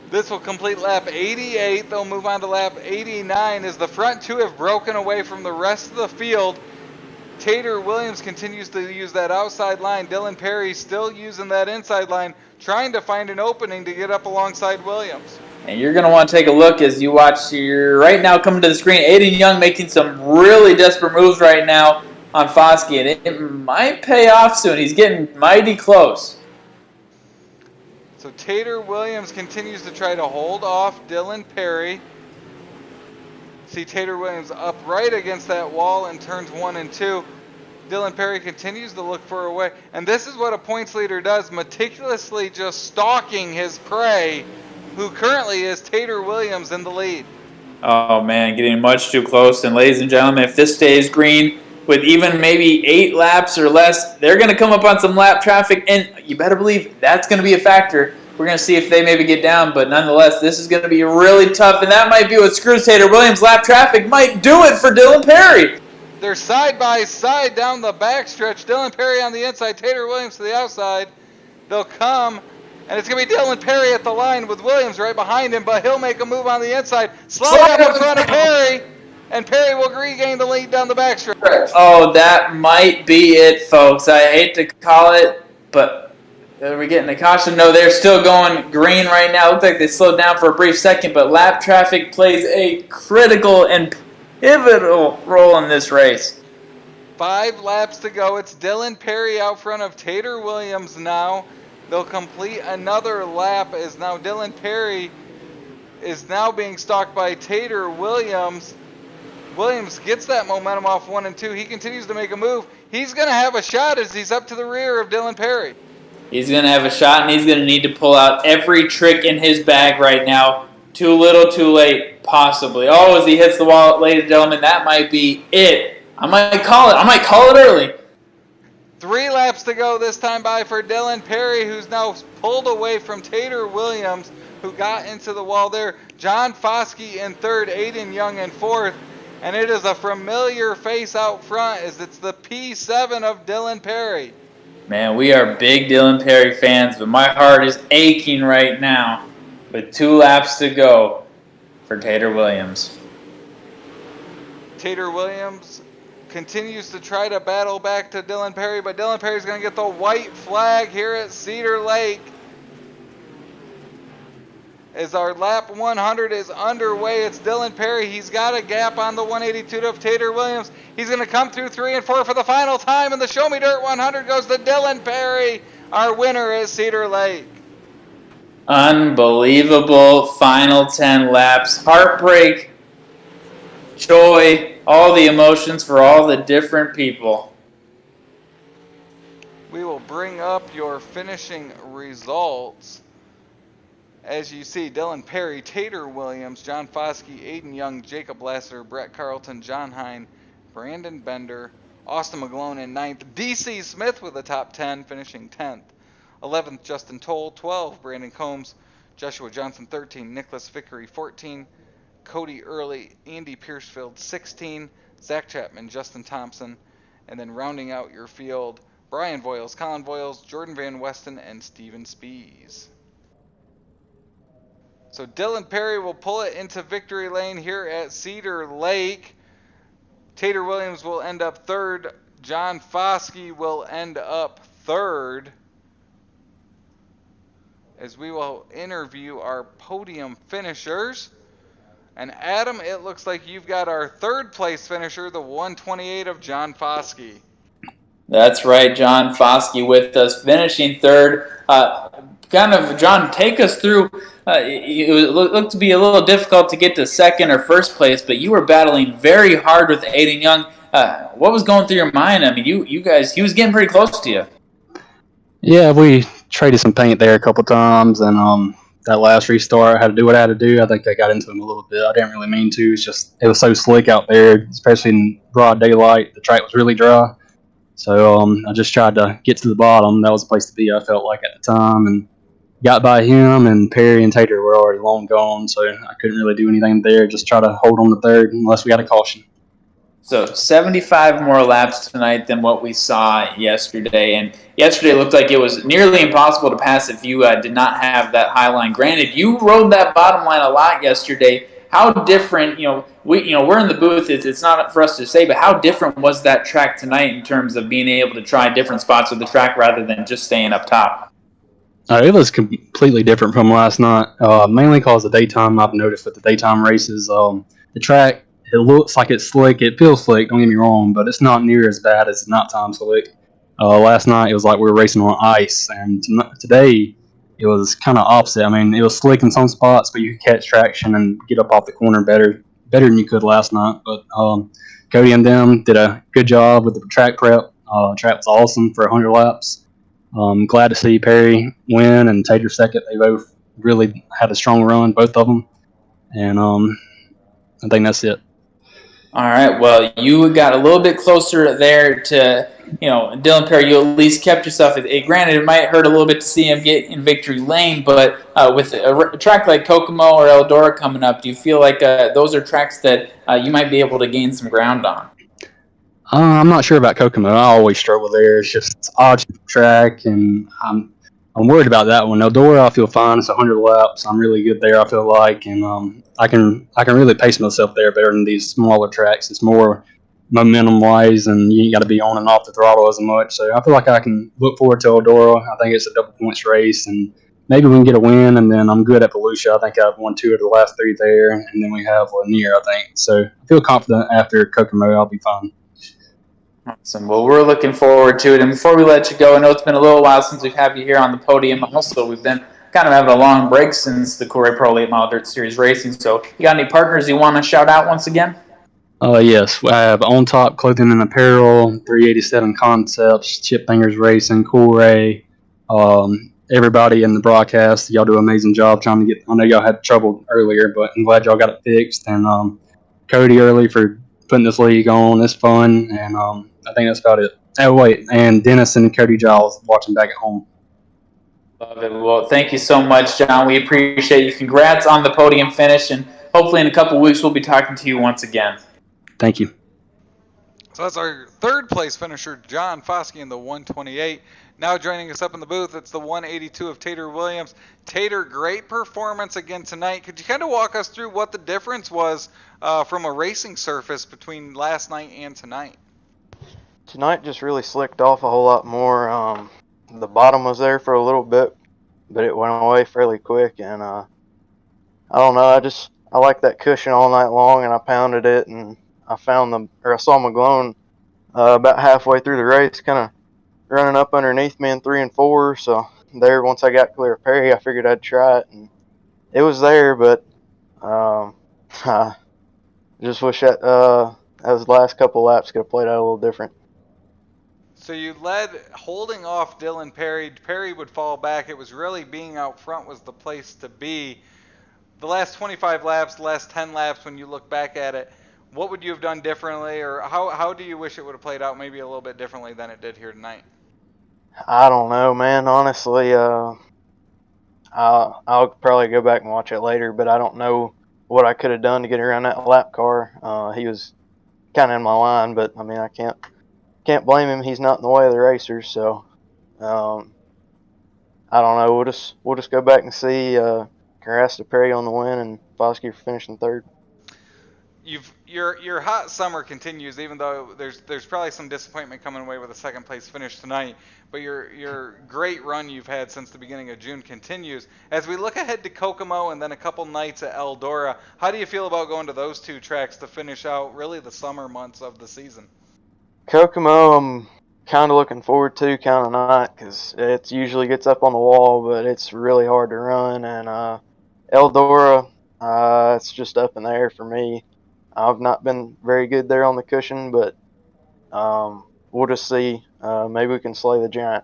This will complete lap 88. They'll move on to lap 89 as the front two have broken away from the rest of the field. Tater Williams continues to use that outside line. Dylan Perry still using that inside line, trying to find an opening to get up alongside Williams. And you're going to want to take a look as you watch here right now coming to the screen. Aiden Young making some really desperate moves right now on Foskey, and it might pay off soon. He's getting mighty close. So Tater Williams continues to try to hold off Dylan Perry. See Tater Williams up right against that wall in turns 1 and 2. Dylan Perry continues to look for a way. And this is what a points leader does, meticulously just stalking his prey, who currently is Tater Williams in the lead. Oh, man, getting much too close. And ladies and gentlemen, if this stays green with even maybe 8 laps or less, they're going to come up on some lap traffic, and you better believe that's going to be a factor. We're going to see if they maybe get down, but nonetheless, this is going to be really tough, and that might be what screws Tater Williams. Lap traffic might do it for Dylan Perry. They're side by side down the backstretch. Dylan Perry on the inside, Tater Williams to the outside. They'll come, and it's going to be Dylan Perry at the line with Williams right behind him, but he'll make a move on the inside. Slide up in front of Perry. And Perry will regain the lead down the backstretch. Oh, that might be it, folks. I hate to call it, but are we getting a caution? No, they're still going green right now. Looks like they slowed down for a brief second, but lap traffic plays a critical and pivotal role in this race. 5 laps to go. It's Dylan Perry out front of Tater Williams now. They'll complete another lap as now Dylan Perry is now being stalked by Tater Williams. Williams gets that momentum off 1 and 2. He continues to make a move. He's going to have a shot as he's up to the rear of Dylan Perry. He's going to have a shot, and he's going to need to pull out every trick in his bag right now. Too little, too late, possibly. Oh, as he hits the wall, ladies and gentlemen, that might be it. I might call it early. 3 laps to go this time by for Dylan Perry, who's now pulled away from Tater Williams, who got into the wall there. John Foskey in third, Aiden Young in fourth. And it is a familiar face out front as it's the P7 of Dylan Perry. Man, we are big Dylan Perry fans, but my heart is aching right now with 2 laps to go for Tater Williams. Tater Williams continues to try to battle back to Dylan Perry, but Dylan Perry's going to get the white flag here at Cedar Lake. As our lap 100 is underway, it's Dylan Perry. He's got a gap on the 182 of Tater Williams. He's going to come through 3 and 4 for the final time, and the Show Me Dirt 100 goes to Dylan Perry, our winner at Cedar Lake. Unbelievable final 10 laps. Heartbreak, joy, all the emotions for all the different people. We will bring up your finishing results. As you see, Dylan Perry, Tater Williams, John Foskey, Aiden Young, Jacob Lasser, Brett Carlton, John Hine, Brandon Bender, Austin McGlone in 9th, DC Smith with the top 10, finishing 10th. 11th, Justin Toll, 12, Brandon Combs, Joshua Johnson, 13, Nicholas Vickery, 14, Cody Early, Andy Piercefield 16, Zach Chapman, Justin Thompson, and then rounding out your field, Brian Voiles, Colin Voiles, Jordan Van Westen, and Steven Spees. So Dylan Perry will pull it into victory lane here at Cedar Lake. Tater Williams will end up third. John Foskey will end up third, as we will interview our podium finishers. And Adam, it looks like you've got our third place finisher, the 128 of John Foskey. That's right, John Foskey with us, finishing third. John, take us through. It looked to be a little difficult to get to second or first place, but you were battling very hard with Aiden Young. What was going through your mind? I mean, you guys, he was getting pretty close to you. Yeah, we traded some paint there a couple times, and that last restart, I had to do what I had to do. I think I got into him a little bit. I didn't really mean to. It was so slick out there, especially in broad daylight. The track was really dry. So I just tried to get to the bottom. That was the place to be, I felt like, at the time. And got by him, and Perry and Tater were already long gone, so I couldn't really do anything there. Just try to hold on to third unless we got a caution. So 75 more laps tonight than what we saw yesterday. And yesterday looked like it was nearly impossible to pass if you did not have that high line. Granted, you rode that bottom line a lot yesterday. How different, we're in the booth. It's not for us to say, but how different was that track tonight in terms of being able to try different spots of the track rather than just staying up top? It was completely different from last night, mainly because the daytime, I've noticed with the daytime races, the track, it looks like it's slick. It feels slick, don't get me wrong, but it's not near as bad as nighttime slick. Last night, it was like we were racing on ice, and today, it was kind of opposite. I mean, it was slick in some spots, but you could catch traction and get up off the corner better than you could last night. But Cody and them did a good job with the track prep. Track was awesome for 100 laps. Glad to see Perry win and Tater second. They both really had a strong run, both of them. And I think that's it. All right. Well, you got a little bit closer there to, Dylan Perry. You at least kept yourself. Granted, it might hurt a little bit to see him get in victory lane, but with a track like Kokomo or Eldora coming up, do you feel like those are tracks that you might be able to gain some ground on? I'm not sure about Kokomo. I always struggle there. It's just it's odd track, and I'm worried about that one. Eldora, I feel fine. It's 100 laps. I'm really good there, I feel like, and I can really pace myself there better than these smaller tracks. It's more momentum-wise, and you got to be on and off the throttle as much. So I feel like I can look forward to Eldora. I think it's a double points race, and maybe we can get a win, and then I'm good at Volusia. I think I've won 2 of the last 3 there, and then we have Lanier, I think. So I feel confident after Kokomo I'll be fine. Awesome. Well, we're looking forward to it. And before we let you go, I know it's been a little while since we've had you here on the podium. Also, we've been kind of having a long break since the Coolray Pro Late Model Dirt Series racing. So you got any partners you want to shout out once again? Yes. I have On Top Clothing and Apparel, 387 Concepts, Chip Fingers Racing, Coolray, everybody in the broadcast. Y'all do an amazing job trying to get – I know y'all had trouble earlier, but I'm glad y'all got it fixed. And Cody Early for putting this league on. It's fun, and I think that's about it. Oh, wait, and Dennis and Cody Giles watching back at home. Love it. Well, thank you so much, John. We appreciate you. Congrats on the podium finish, and hopefully in a couple weeks we'll be talking to you once again. Thank you. So that's our third place finisher, John Foskey, in the 128. Now joining us up in the booth, it's the 182 of Tater Williams. Tater, great performance again tonight. Could you kind of walk us through what the difference was from a racing surface between last night and tonight? Tonight just really slicked off a whole lot more. The bottom was there for a little bit, but it went away fairly quick. And I don't know, I like that cushion all night long, and I pounded it, and I saw McGlone about halfway through the race, kind of running up underneath me in 3 and 4. So there, once I got clear of Perry, I figured I'd try it, and it was there. But I just wish that those last couple laps could have played out a little different. So you led holding off Dylan Perry. Perry would fall back. It was really being out front was the place to be. The last 25 laps, the last 10 laps, when you look back at it, what would you have done differently, or how do you wish it would have played out maybe a little bit differently than it did here tonight? I don't know, man. Honestly, I'll probably go back and watch it later, but I don't know what I could have done to get around that lap car. He was kind of in my line, but I mean, I can't blame him. He's not in the way of the racers, so I don't know. We'll just go back and see. Congrats to Perry on the win and Foskey for finishing third. Your hot summer continues, even though there's probably some disappointment coming away with a second place finish tonight. But your great run you've had since the beginning of June continues. As we look ahead to Kokomo and then a couple nights at Eldora, how do you feel about going to those two tracks to finish out really the summer months of the season? Kokomo, I'm kind of looking forward to, kind of not, because it usually gets up on the wall, but it's really hard to run. And Eldora, it's just up in the air for me. I've not been very good there on the cushion, but we'll just see. Maybe we can slay the giant.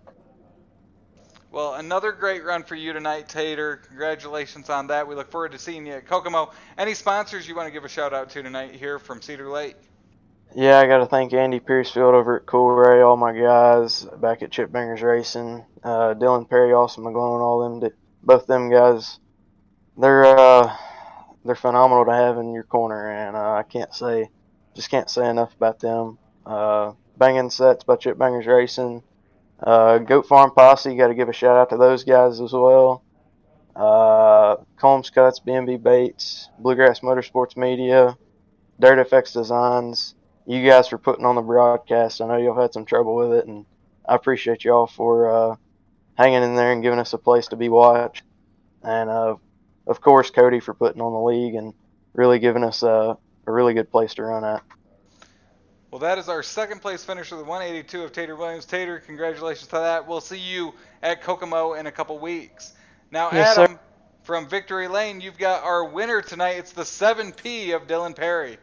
Well, another great run for you tonight, Tater. Congratulations on that. We look forward to seeing you at Kokomo. Any sponsors you want to give a shout out to tonight here from Cedar Lake? Yeah, I got to thank Andy Piercefield over at Coolray, all my guys back at Chip Bangers Racing, Dylan Perry, Austin McGlone, all them, both them guys. They're phenomenal to have in your corner, and I can't say enough about them. Banging Sets by Chip Bangers Racing, Goat Farm Posse, got to give a shout out to those guys as well. Combs Cuts, B&B Baits, Bluegrass Motorsports Media, Dirt FX Designs. You guys for putting on the broadcast. I know y'all had some trouble with it, and I appreciate y'all for hanging in there and giving us a place to be watched. And of course, Cody for putting on the league and really giving us a really good place to run at. Well, that is our second place finisher, the 182 of Tater Williams. Tater, congratulations to that. We'll see you at Kokomo in a couple weeks. Now, Yes, Adam, sir. from Victory Lane, you've got our winner tonight. It's the 7P of Dylan Perry.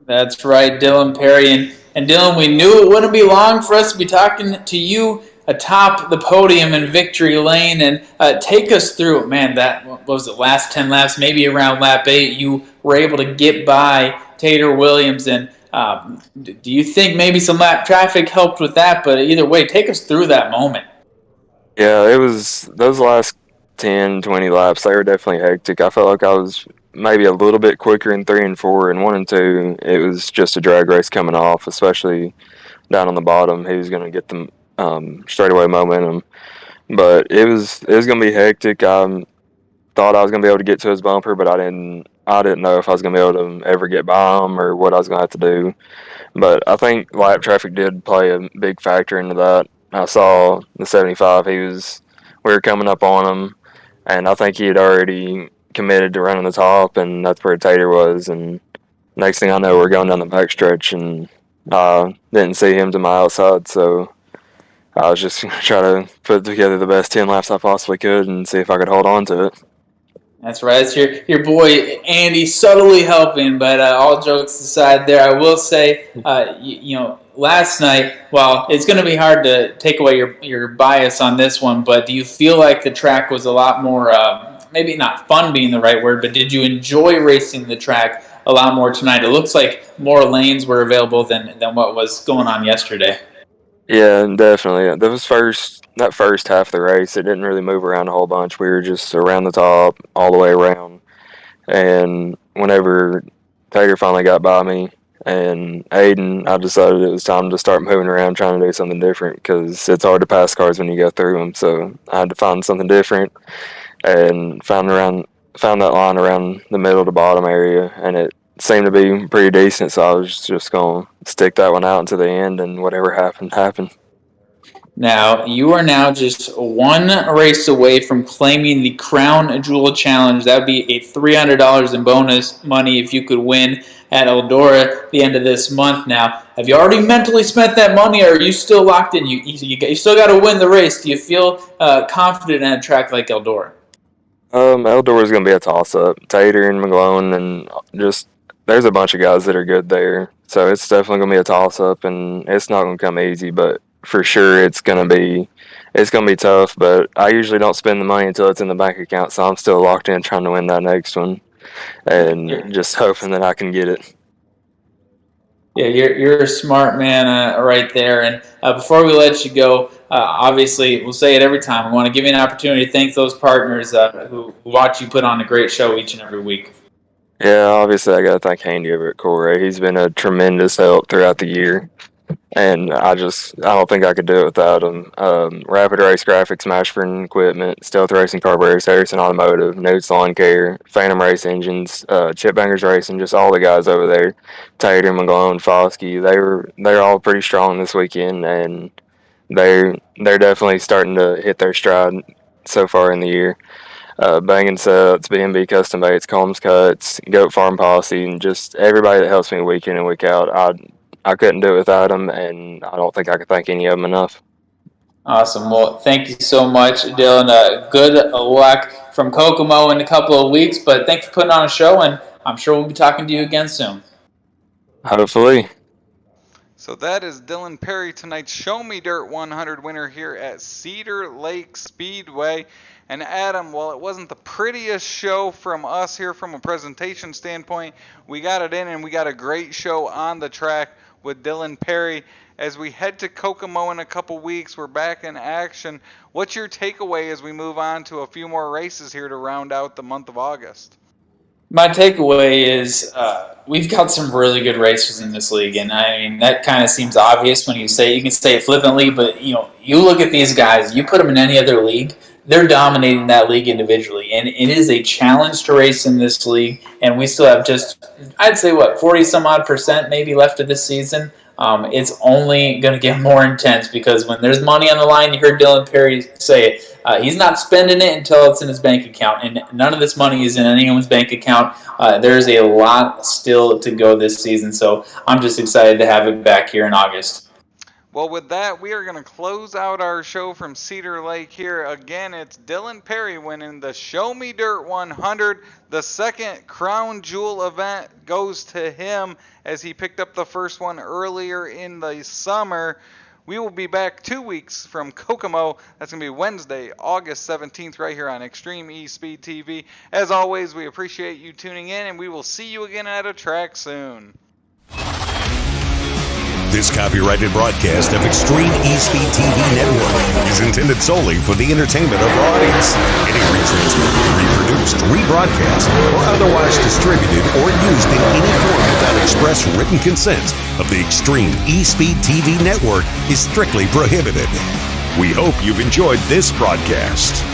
That's right, Dylan Perry. And Dylan, we knew it wouldn't be long for us to be talking to you atop the podium in Victory Lane. And take us through, man, that, what was it, last 10 laps, maybe around lap 8, you were able to get by Tater Williams. And do you think maybe some lap traffic helped with that? But either way, take us through that moment. Yeah, it was those last 10, 20 laps, they were definitely hectic. I felt like I was maybe a little bit quicker in 3 and 4, and 1 and 2, it was just a drag race coming off, especially down on the bottom. He was going to get the straightaway momentum, but it was going to be hectic. I thought I was going to be able to get to his bumper, but I didn't know if I was going to be able to ever get by him or what I was going to have to do. But I think lap traffic did play a big factor into that. I saw the 75. We were coming up on him, and I think he had already committed to running the top, and that's where Tater was. And next thing I know, we're going down the backstretch, and didn't see him to my outside, so I was just going to try to put together the best 10 laps I possibly could and see if I could hold on to it. That's right. It's your boy Andy subtly helping, but all jokes aside there, I will say, last night, while it's going to be hard to take away your bias on this one, but do you feel like the track was a lot more, maybe not fun being the right word, but did you enjoy racing the track a lot more tonight? It looks like more lanes were available than what was going on yesterday. Yeah, definitely. That first half of the race, it didn't really move around a whole bunch. We were just around the top, all the way around. And whenever Tater finally got by me and Aiden, I decided it was time to start moving around, trying to do something different, because it's hard to pass cars when you go through them. So I had to find something different, and found that line around the middle to bottom area, and it seemed to be pretty decent, so I was just going to stick that one out until the end, and whatever happened. Now, you are now just one race away from claiming the Crown Jewel Challenge. That would be a $300 in bonus money if you could win at Eldora at the end of this month. Now, have you already mentally spent that money, or are you still locked in? You still got to win the race. Do you feel confident in a track like Eldora? Eldora is going to be a toss-up. Tater and McGlone, and just there's a bunch of guys that are good there. So it's definitely going to be a toss-up, and it's not going to come easy, but for sure it's going to be tough. But I usually don't spend the money until it's in the bank account, so I'm still locked in trying to win that next one and just hoping that I can get it. Yeah, you're a smart man right there. And before we let you go, obviously, we'll say it every time. We want to give you an opportunity to thank those partners who watch you put on a great show each and every week. Yeah, obviously I got to thank Handy over at Coolray. He's been a tremendous help throughout the year, and I don't think I could do it without him. Rapid Race Graphics, Mashburn Equipment, Stealth Racing Carburetors, Harrison Automotive, Notes Lawn Care, Phantom Race Engines, Chip Bangers Racing, just all the guys over there, Tater, McGlone, Foskey. They're all pretty strong this weekend, and they're definitely starting to hit their stride so far in the year. Banging Sets, B&B Custom Baits, Combs Cuts, Goat Farm Posse, and just everybody that helps me week in and week out. I couldn't do it without them, and I don't think I could thank any of them enough. Awesome. Well, thank you so much, Dylan. Good luck from Kokomo in a couple of weeks, but thanks for putting on a show, and I'm sure we'll be talking to you again soon. Hopefully. So that is Dylan Perry, tonight's Show Me Dirt 100 winner here at Cedar Lake Speedway. And Adam, while it wasn't the prettiest show from us here from a presentation standpoint, we got it in and we got a great show on the track with Dylan Perry. As we head to Kokomo in a couple weeks, we're back in action. What's your takeaway as we move on to a few more races here to round out the month of August? My takeaway is we've got some really good racers in this league, and I mean that kind of seems obvious when you say, you can say it flippantly, but you look at these guys, you put them in any other league, they're dominating that league individually, and it is a challenge to race in this league, and we still have just, I'd say 40-some-odd% maybe left of this season. It's only going to get more intense because when there's money on the line, you heard Dylan Perry say it, he's not spending it until it's in his bank account, and none of this money is in anyone's bank account. There's a lot still to go this season, so I'm just excited to have it back here in August. Well, with that, we are going to close out our show from Cedar Lake here. Again, it's Dylan Perry winning the Show Me Dirt 100. The second Crown Jewel event goes to him as he picked up the first one earlier in the summer. We will be back 2 weeks from Kokomo. That's going to be Wednesday, August 17th, right here on Extreme eSpeed TV. As always, we appreciate you tuning in, and we will see you again at a track soon. This copyrighted broadcast of Extreme eSpeed TV Network is intended solely for the entertainment of our audience. Any retransmitted, reproduced, rebroadcast, or otherwise distributed or used in any form without express written consent of the Extreme eSpeed TV Network is strictly prohibited. We hope you've enjoyed this broadcast.